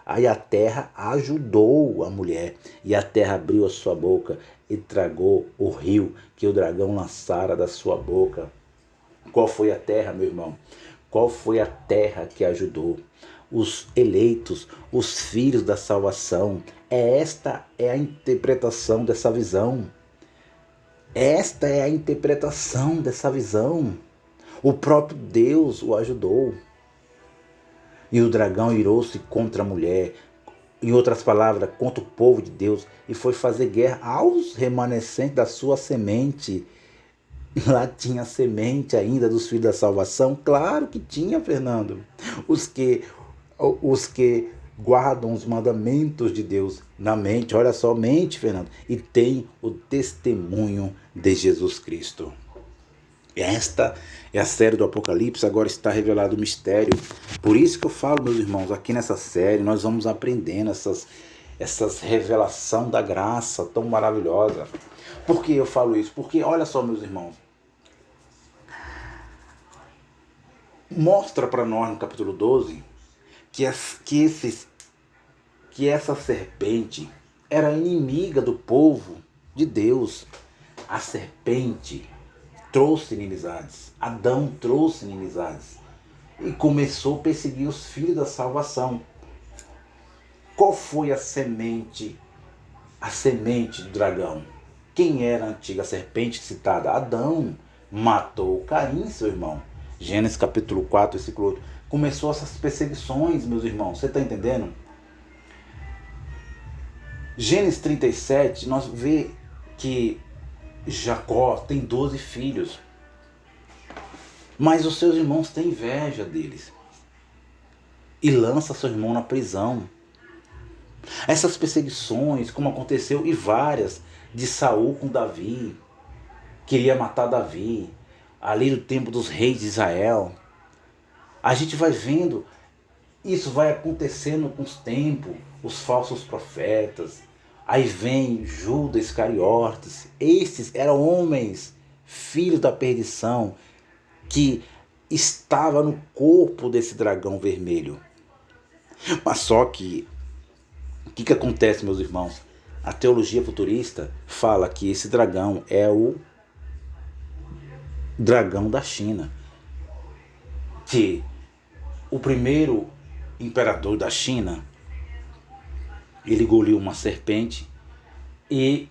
aí a terra ajudou a mulher, e a terra abriu a sua boca e tragou o rio que o dragão lançara da sua boca. Qual foi a terra, meu irmão? Qual foi a terra que ajudou? Os eleitos, os filhos da salvação. Esta é a interpretação dessa visão. Esta é a interpretação dessa visão. O próprio Deus o ajudou. E o dragão irou-se contra a mulher, em outras palavras, contra o povo de Deus, e foi fazer guerra aos remanescentes da sua semente. Lá tinha semente ainda dos filhos da salvação? Claro que tinha, Fernando. Os que guardam os mandamentos de Deus na mente, olha só, mente, Fernando, e tem o testemunho de Jesus Cristo. Esta é a série do Apocalipse, agora está revelado o mistério. Por isso que eu falo, meus irmãos, aqui nessa série nós vamos aprendendo essas revelação da graça tão maravilhosa. Por que eu falo isso? Porque, olha só, meus irmãos, mostra para nós no capítulo 12 que essa serpente era inimiga do povo de Deus. A serpente trouxe inimizades. Adão trouxe inimizades. E começou a perseguir os filhos da salvação. Qual foi a semente do dragão? Quem era a antiga serpente citada? Adão matou Caim, seu irmão. Gênesis capítulo 4, versículo 8. Começou essas perseguições, meus irmãos. Você está entendendo? Gênesis 37, nós vemos que Jacó tem 12 filhos. Mas os seus irmãos têm inveja deles. E lança seu irmão na prisão. Essas perseguições, como aconteceu, e várias, de Saul com Davi. Queria matar Davi. Ali no tempo dos reis de Israel. A gente vai vendo, isso vai acontecendo com os tempos, os falsos profetas. Aí vem Judas Iscariotes. Esses eram homens, filhos da perdição, que estava no corpo desse dragão vermelho. Mas só que, o que acontece, meus irmãos? A teologia futurista fala que esse dragão é o dragão da China. Que o primeiro imperador da China, ele engoliu uma serpente e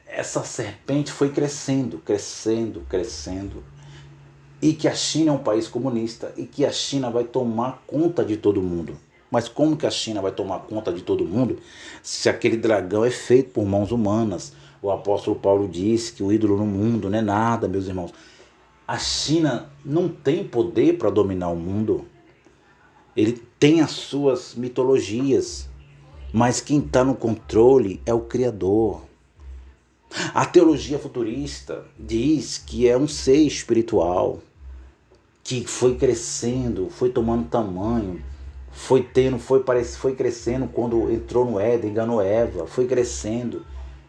essa serpente foi crescendo, crescendo, crescendo. E que a China é um país comunista e que a China vai tomar conta de todo mundo. Mas como que a China vai tomar conta de todo mundo se aquele dragão é feito por mãos humanas? O apóstolo Paulo diz que o ídolo no mundo não é nada, meus irmãos. A China não tem poder para dominar o mundo. Ele tem as suas mitologias, mas quem está no controle é o Criador. A teologia futurista diz que é um ser espiritual, que foi crescendo, foi tomando tamanho, foi crescendo quando entrou no Éden, enganou Eva, foi crescendo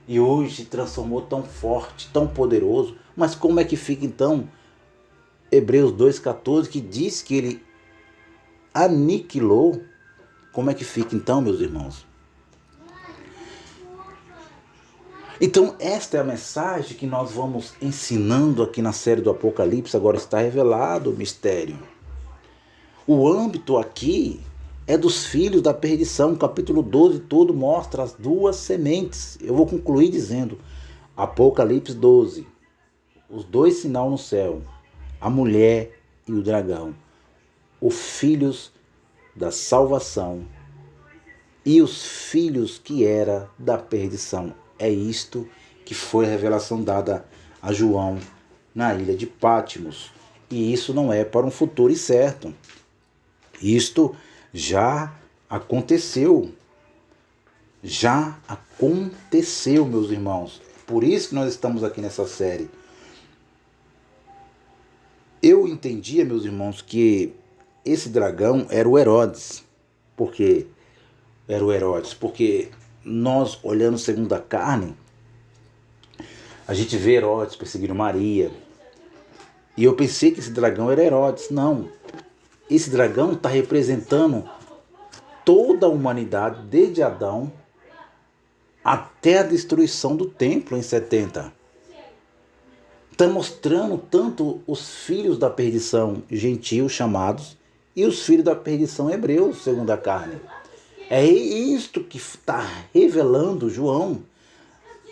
e hoje se transformou tão forte, tão poderoso. Mas como é que fica então Hebreus 2,14, que diz que ele aniquilou? Como é que fica então, meus irmãos? Então esta é a mensagem que nós vamos ensinando aqui na série do Apocalipse. Agora está revelado o mistério. O âmbito aqui é dos filhos da perdição. Capítulo 12 todo mostra as duas sementes. Eu vou concluir dizendo, Apocalipse 12, os dois sinais no céu, a mulher e o dragão, os filhos da salvação e os filhos que era da perdição. É isto que foi a revelação dada a João na ilha de Patmos. E isso não é para um futuro incerto. Isto já aconteceu. Já aconteceu, meus irmãos. Por isso que nós estamos aqui nessa série. Eu entendia, meus irmãos, que esse dragão era o Herodes. Por quê? Era o Herodes, porque nós, olhando segundo a carne, a gente vê Herodes perseguindo Maria. E eu pensei que esse dragão era Herodes. Não. Esse dragão está representando toda a humanidade, desde Adão até a destruição do templo em 70. Está mostrando tanto os filhos da perdição gentios chamados e os filhos da perdição hebreus, segundo a carne. É isto que está revelando João,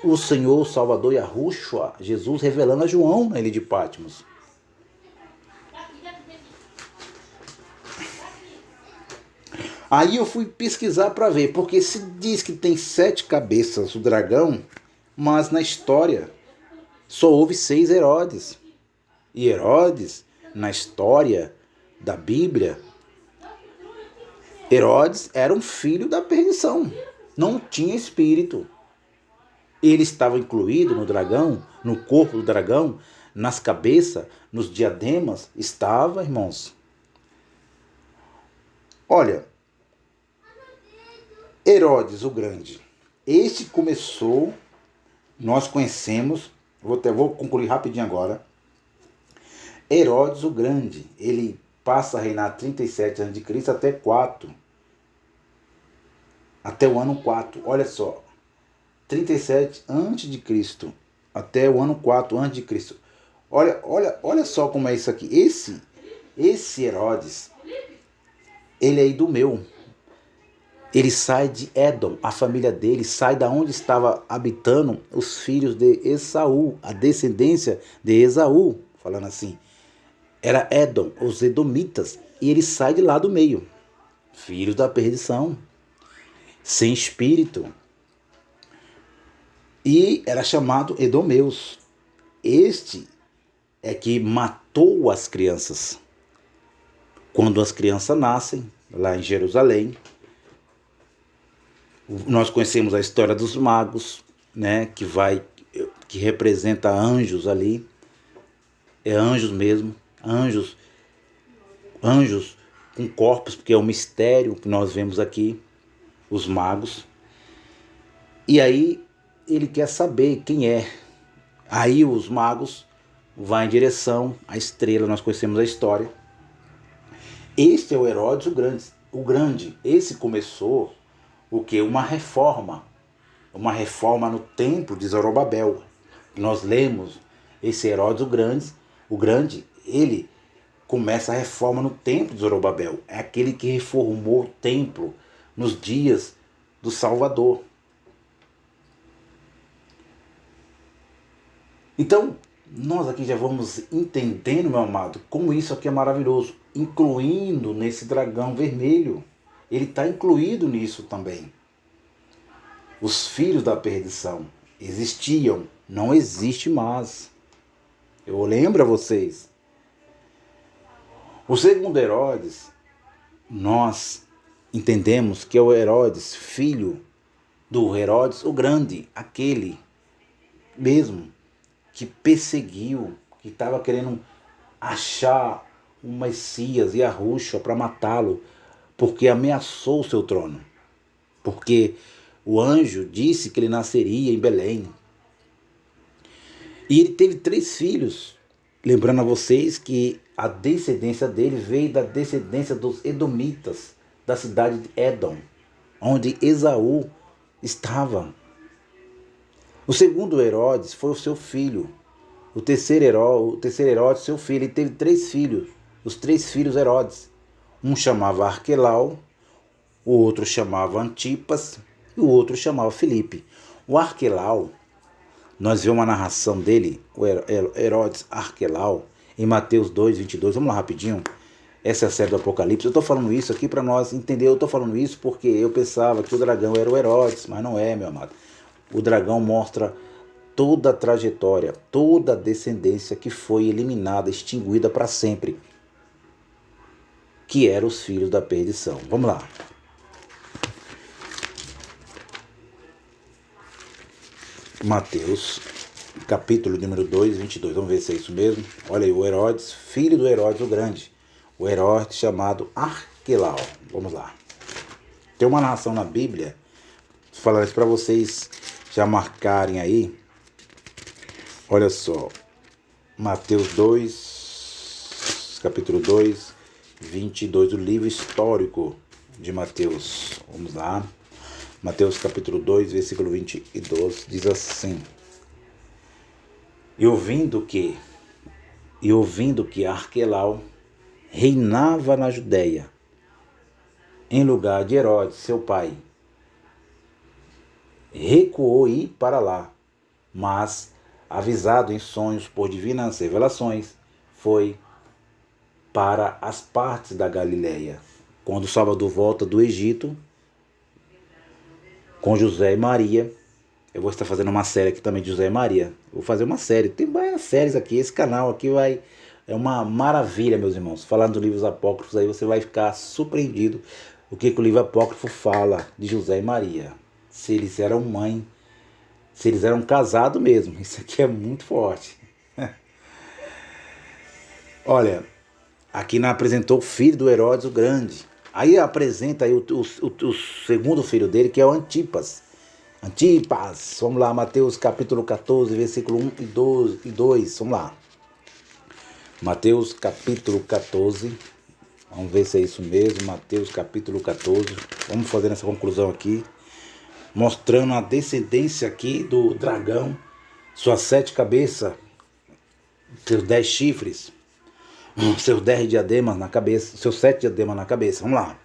o Senhor, Salvador Yahushua, Jesus revelando a João na ilha de Patmos. Aí eu fui pesquisar para ver, porque se diz que tem 7 cabeças o dragão, mas na história só houve 6 Herodes. E Herodes, na história da Bíblia, Herodes era um filho da perdição, não tinha espírito. Ele estava incluído no dragão, no corpo do dragão, nas cabeças, nos diademas, estava, irmãos. Olha, Herodes o Grande, este começou, nós conhecemos, vou concluir rapidinho agora. Herodes o Grande, ele passa a reinar 37 a.C. até 4. Até o ano 4, olha só. 37 a.C. até o ano 4 a.C. Olha só como é isso aqui. Esse Herodes, ele é idumeu. Ele sai de Édom, a família dele sai da onde estava habitando os filhos de Esaú, a descendência de Esaú, falando assim. Era Édom, os edomitas, e ele sai de lá do meio. Filhos da perdição, sem espírito. E era chamado Edomeus. Este é que matou as crianças. Quando as crianças nascem, lá em Jerusalém, nós conhecemos a história dos magos, né, que representa anjos ali. É anjos mesmo, anjos com corpos, porque é um mistério que nós vemos aqui, os magos. E aí ele quer saber quem é. Aí os magos vão em direção à estrela, nós conhecemos a história. Este é o Herodes o Grande. Esse começou o que? Uma reforma no templo de Zorobabel. Nós lemos esse Herodes o Grande, ele começa a reforma no templo de Zorobabel. É aquele que reformou o templo nos dias do Salvador. Então, nós aqui já vamos entendendo, meu amado, como isso aqui é maravilhoso, incluindo nesse dragão vermelho. Ele está incluído nisso também. Os filhos da perdição existiam, não existe mais. Eu lembro a vocês. O segundo Herodes, nós entendemos que é o Herodes, filho do Herodes o Grande, aquele mesmo que perseguiu, que estava querendo achar um Messias e a Rússia para matá-lo, porque ameaçou o seu trono. Porque o anjo disse que ele nasceria em Belém. E ele teve 3 filhos. Lembrando a vocês que a descendência dele veio da descendência dos edomitas, da cidade de Édom, onde Esaú estava. O segundo Herodes foi o seu filho. O terceiro Herodes, seu filho. Ele teve 3 filhos. Os 3 filhos Herodes. Um chamava Arquelau, o outro chamava Antipas e o outro chamava Filipe. O Arquelau, nós vemos uma narração dele, o Herodes Arquelau, em Mateus 2, 22. Vamos lá rapidinho. Essa é a série do Apocalipse. Eu estou falando isso aqui para nós entender. Eu estou falando isso porque eu pensava que o dragão era o Herodes, mas não é, meu amado. O dragão mostra toda a trajetória, toda a descendência que foi eliminada, extinguida para sempre, que eram os filhos da perdição. Vamos lá. Mateus, capítulo número 2, 22. Vamos ver se é isso mesmo. Olha aí, o Herodes, filho do Herodes o Grande. O Herodes chamado Arquelau. Vamos lá. Tem uma narração na Bíblia, falando isso para vocês já marcarem aí. Olha só. Mateus 2, capítulo 2, 22, o livro histórico de Mateus. Vamos lá. Mateus capítulo 2, versículo 22, diz assim: E ouvindo que Arquelau reinava na Judéia, em lugar de Herodes, seu pai, recuou e ir para lá, mas, avisado em sonhos por divinas revelações, foi para as partes da Galileia. quando o Salvador volta do Egito, com José e Maria. Eu vou estar fazendo uma série aqui também de José e Maria. Vou fazer uma série. Tem várias séries aqui. Esse canal aqui é uma maravilha, meus irmãos. Falando dos livros apócrifos, aí você vai ficar surpreendido o que o livro apócrifo fala de José e Maria. Se eles eram mãe, se eles eram casados mesmo. Isso aqui é muito forte. Olha, aqui não apresentou o filho do Herodes o Grande. Aí apresenta aí o segundo filho dele, que é o Antipas. Antipas, vamos lá, Mateus capítulo 14, versículo 1 e 2, vamos lá. Mateus capítulo 14, vamos ver se é isso mesmo, Mateus capítulo 14, vamos fazer essa conclusão aqui, mostrando a descendência aqui do dragão, suas 7 cabeças, seus 10 chifres, seus 10 diademas na cabeça, seus 7 diademas na cabeça, vamos lá.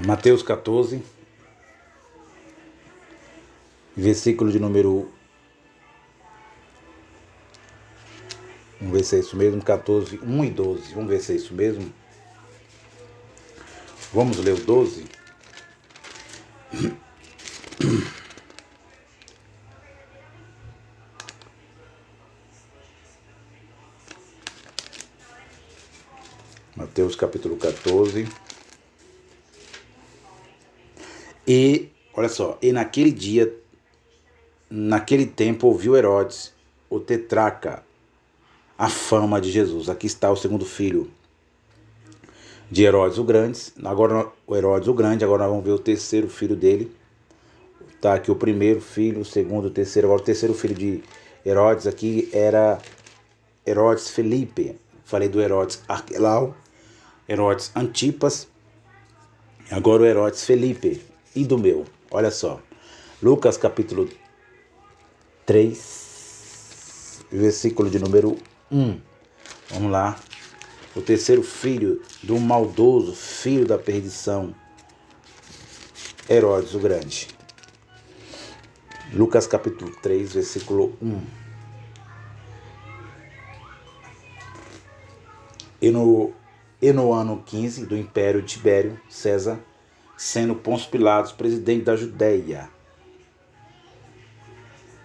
Mateus 14, versículo de número, vamos ver se é isso mesmo, 14, 1 e 12, vamos ver se é isso mesmo. Vamos ler o 12. Mateus capítulo 14. E, olha só, e naquele dia, naquele tempo ouviu Herodes, o tetrarca, a fama de Jesus. Aqui está o segundo filho de Herodes o Grande. Agora o Herodes o Grande, agora nós vamos ver o terceiro filho dele. Está aqui o primeiro filho, o segundo, o terceiro. Agora o terceiro filho de Herodes aqui era Herodes Felipe. Falei do Herodes Arquelau, Herodes Antipas. Agora o Herodes Felipe. E do meu, olha só. Lucas capítulo 3, versículo de número 1. Vamos lá. O terceiro filho do maldoso, filho da perdição, Herodes o Grande. Lucas capítulo 3, versículo 1. E no ano 15 do Império de Tibério César, sendo Pôncio Pilatos presidente da Judéia,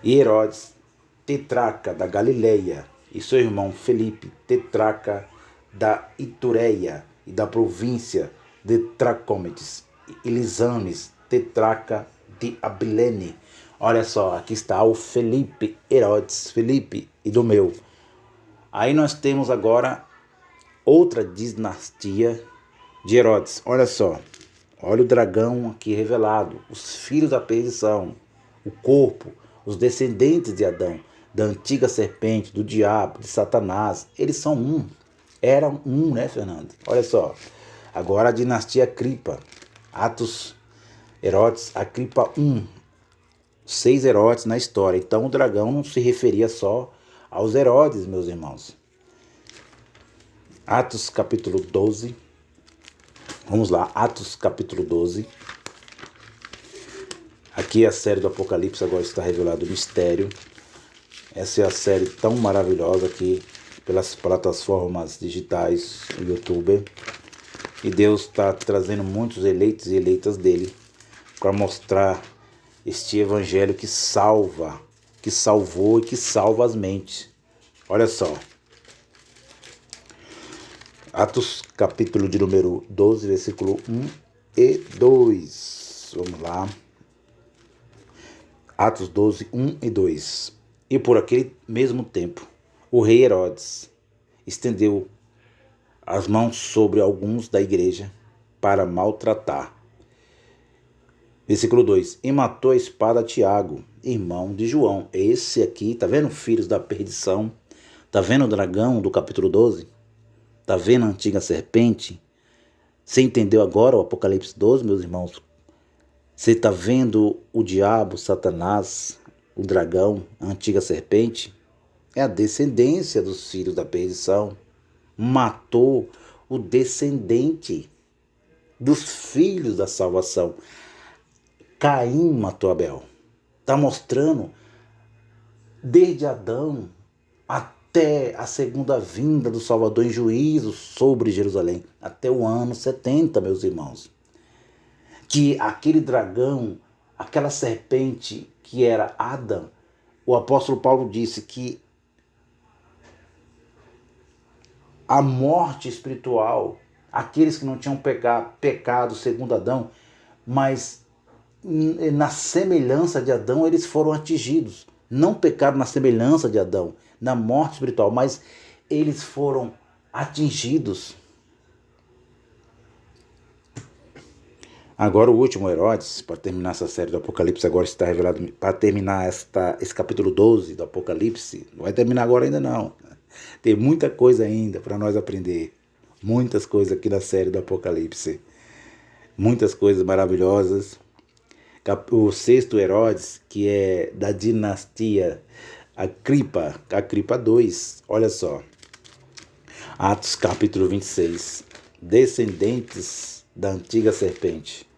e Herodes, tetrarca da Galileia, e seu irmão Felipe, tetrarca da Itureia e da província de Tracômedes, e Lisanes, tetrarca de Abilene. Olha só, aqui está o Felipe, Herodes, Felipe e do meu. Aí nós temos agora outra dinastia de Herodes. Olha só, olha o dragão aqui revelado, os filhos da perdição, o corpo, os descendentes de Adão, da antiga serpente, do diabo, de Satanás. Eles são um, eram um, né, Fernando? Olha só, agora a dinastia Cripa, Atos, Herodes, a Cripa 1, 6 Herodes na história. Então o dragão não se referia só aos Herodes, meus irmãos. Atos capítulo 12, vamos lá, Atos capítulo 12. Aqui a série do Apocalipse agora está revelado o mistério. Essa é a série tão maravilhosa aqui pelas plataformas digitais, o YouTube. E Deus está trazendo muitos eleitos e eleitas dele para mostrar este evangelho que salva, que salvou e que salva as mentes. Olha só. Atos capítulo de número 12, versículo 1 e 2. Vamos lá. Atos 12, 1 e 2. E por aquele mesmo tempo, o rei Herodes estendeu as mãos sobre alguns da igreja para maltratar. Versículo 2. E matou a espada Tiago, irmão de João. Esse aqui, tá vendo, filhos da perdição? Tá vendo o dragão do capítulo 12? Tá vendo a antiga serpente? Você entendeu agora o Apocalipse 12, meus irmãos? Você tá vendo o diabo, Satanás, o dragão, a antiga serpente? É a descendência dos filhos da perdição. Matou o descendente dos filhos da salvação. Caim matou Abel. Está mostrando desde Adão até a segunda vinda do Salvador em juízo sobre Jerusalém, até o ano 70, meus irmãos. Que aquele dragão, aquela serpente que era Adão, o apóstolo Paulo disse que a morte espiritual, aqueles que não tinham pecado segundo Adão, mas na semelhança de Adão eles foram atingidos. Não pecaram na semelhança de Adão, na morte espiritual, mas eles foram atingidos. Agora o último Herodes, para terminar essa série do Apocalipse, agora está revelado, para terminar esse capítulo 12 do Apocalipse, não vai terminar agora ainda não. Tem muita coisa ainda para nós aprender. Muitas coisas aqui da série do Apocalipse. Muitas coisas maravilhosas. O sexto Herodes, que é da dinastia Agripa II, olha só. Atos capítulo 26. Descendentes da antiga serpente,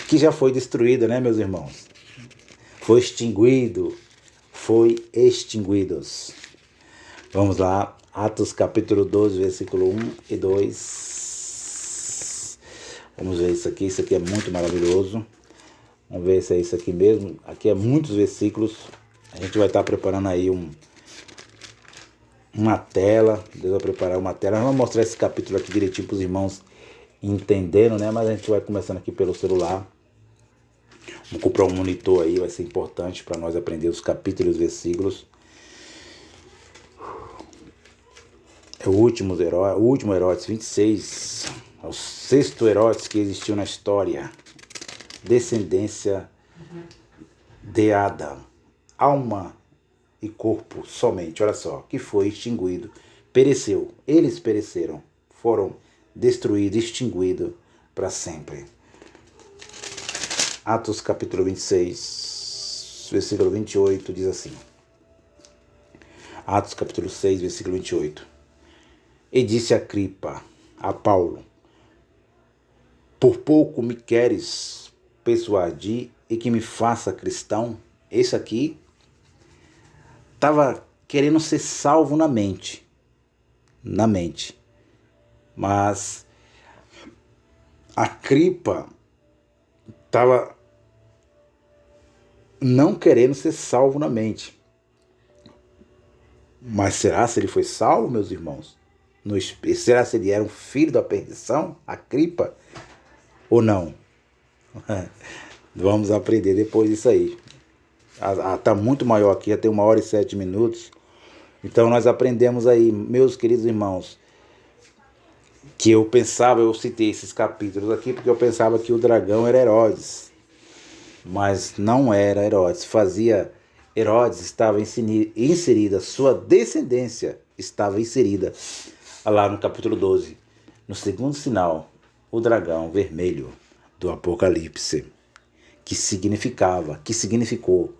que já foi destruída, né, meus irmãos? Foi extinguidos. Vamos lá, Atos capítulo 12, versículo 1 e 2. Vamos ver isso aqui é muito maravilhoso. Vamos ver se é isso aqui mesmo. Aqui é muitos versículos. A gente vai estar preparando aí uma tela. Deus vai preparar uma tela. Nós vamos mostrar esse capítulo aqui direitinho para os irmãos entenderam, né? Mas a gente vai começando aqui pelo celular. Vou comprar um monitor aí, vai ser importante para nós aprender os capítulos e os versículos. É o último Herodes 26, é o sexto Herodes que existiu na história. Descendência de Adão, alma e corpo somente, olha só, que foi extinguido, pereceu, eles pereceram, foram destruídos, extinguidos para sempre. Atos capítulo 26, versículo 28, diz assim. Atos capítulo 6, versículo 28. E disse Agripa a Paulo: por pouco me queres persuadir e que me faça cristão? Esse aqui estava querendo ser salvo na mente. Mas Agripa estava não querendo ser salvo na mente. Mas será se ele foi salvo, meus irmãos? Será se ele era um filho da perdição, Agripa, ou não? Vamos aprender depois disso aí. Está muito maior aqui, já tem 1 hora e 7 minutos. Então nós aprendemos aí, meus queridos irmãos, que eu citei esses capítulos aqui porque eu pensava que o dragão era Herodes. Mas não era Herodes. Herodes estava inserida, sua descendência estava inserida lá no capítulo 12. No segundo sinal, o dragão vermelho do Apocalipse, que significou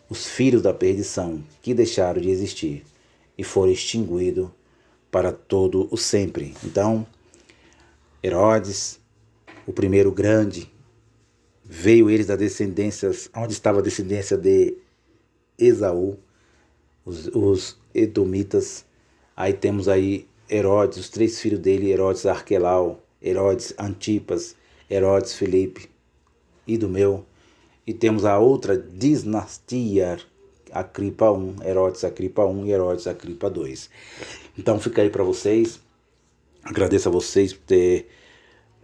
os filhos da perdição que deixaram de existir e foram extinguidos para todo o sempre. Então, Herodes, o primeiro grande, veio eles da descendência, onde estava a descendência de Esaú, os edomitas. Aí temos aí Herodes, os 3 filhos dele, Herodes Arquelau, Herodes Antipas, Herodes Filipe, Idumeu. E temos a outra dinastia, Agripa I, Herodes Agripa I e Herodes Agripa II. Então fica aí para vocês. Agradeço a vocês por ter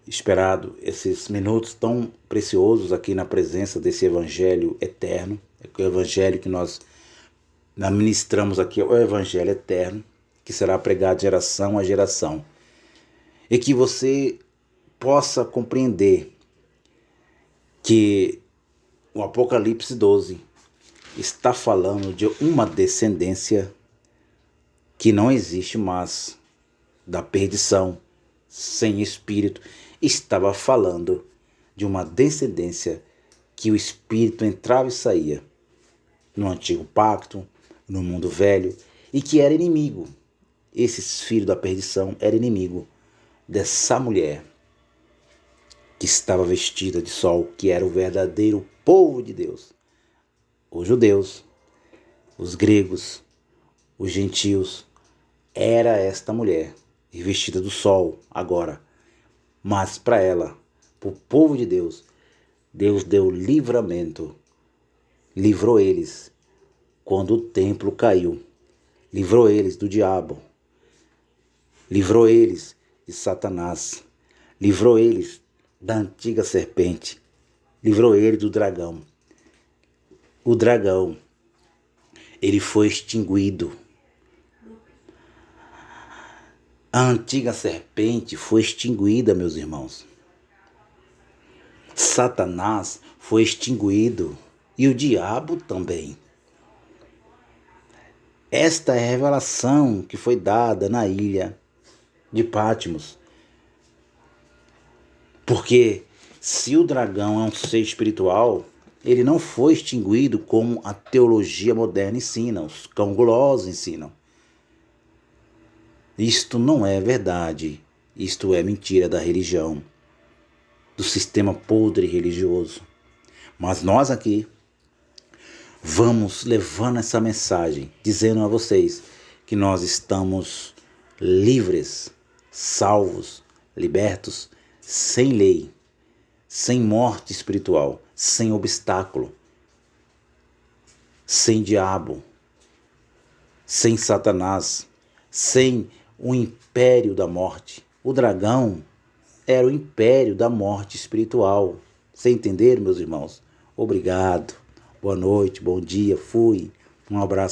esperado esses minutos tão preciosos aqui na presença desse Evangelho eterno. O Evangelho que nós ministramos aqui é o Evangelho eterno, que será pregado de geração a geração. E que você possa compreender que o Apocalipse 12 está falando de uma descendência que não existe mais, da perdição, sem espírito. Estava falando de uma descendência que o espírito entrava e saía no antigo pacto, no mundo velho, e que era inimigo. Esses filhos da perdição eram inimigo dessa mulher que estava vestida de sol, que era o verdadeiro povo de Deus. Os judeus, os gregos, os gentios, era esta mulher, revestida do sol agora. Mas para ela, para o povo de Deus, Deus deu livramento, livrou eles quando o templo caiu, livrou eles do diabo, livrou eles de Satanás, livrou eles da antiga serpente, livrou eles do dragão. O dragão, ele foi extinguido. A antiga serpente foi extinguida, meus irmãos. Satanás foi extinguido e o diabo também. Esta é a revelação que foi dada na ilha de Patmos. Porque se o dragão é um ser espiritual, ele não foi extinguido como a teologia moderna ensina, os cão-gulosos ensinam. Isto não é verdade, isto é mentira da religião, do sistema podre religioso. Mas nós aqui vamos levando essa mensagem, dizendo a vocês que nós estamos livres, salvos, libertos, sem lei, sem morte espiritual, sem obstáculo, sem diabo, sem Satanás, sem o império da morte. O dragão era o império da morte espiritual. Você entenderam, meus irmãos? Obrigado. Boa noite, bom dia, fui. Um abraço.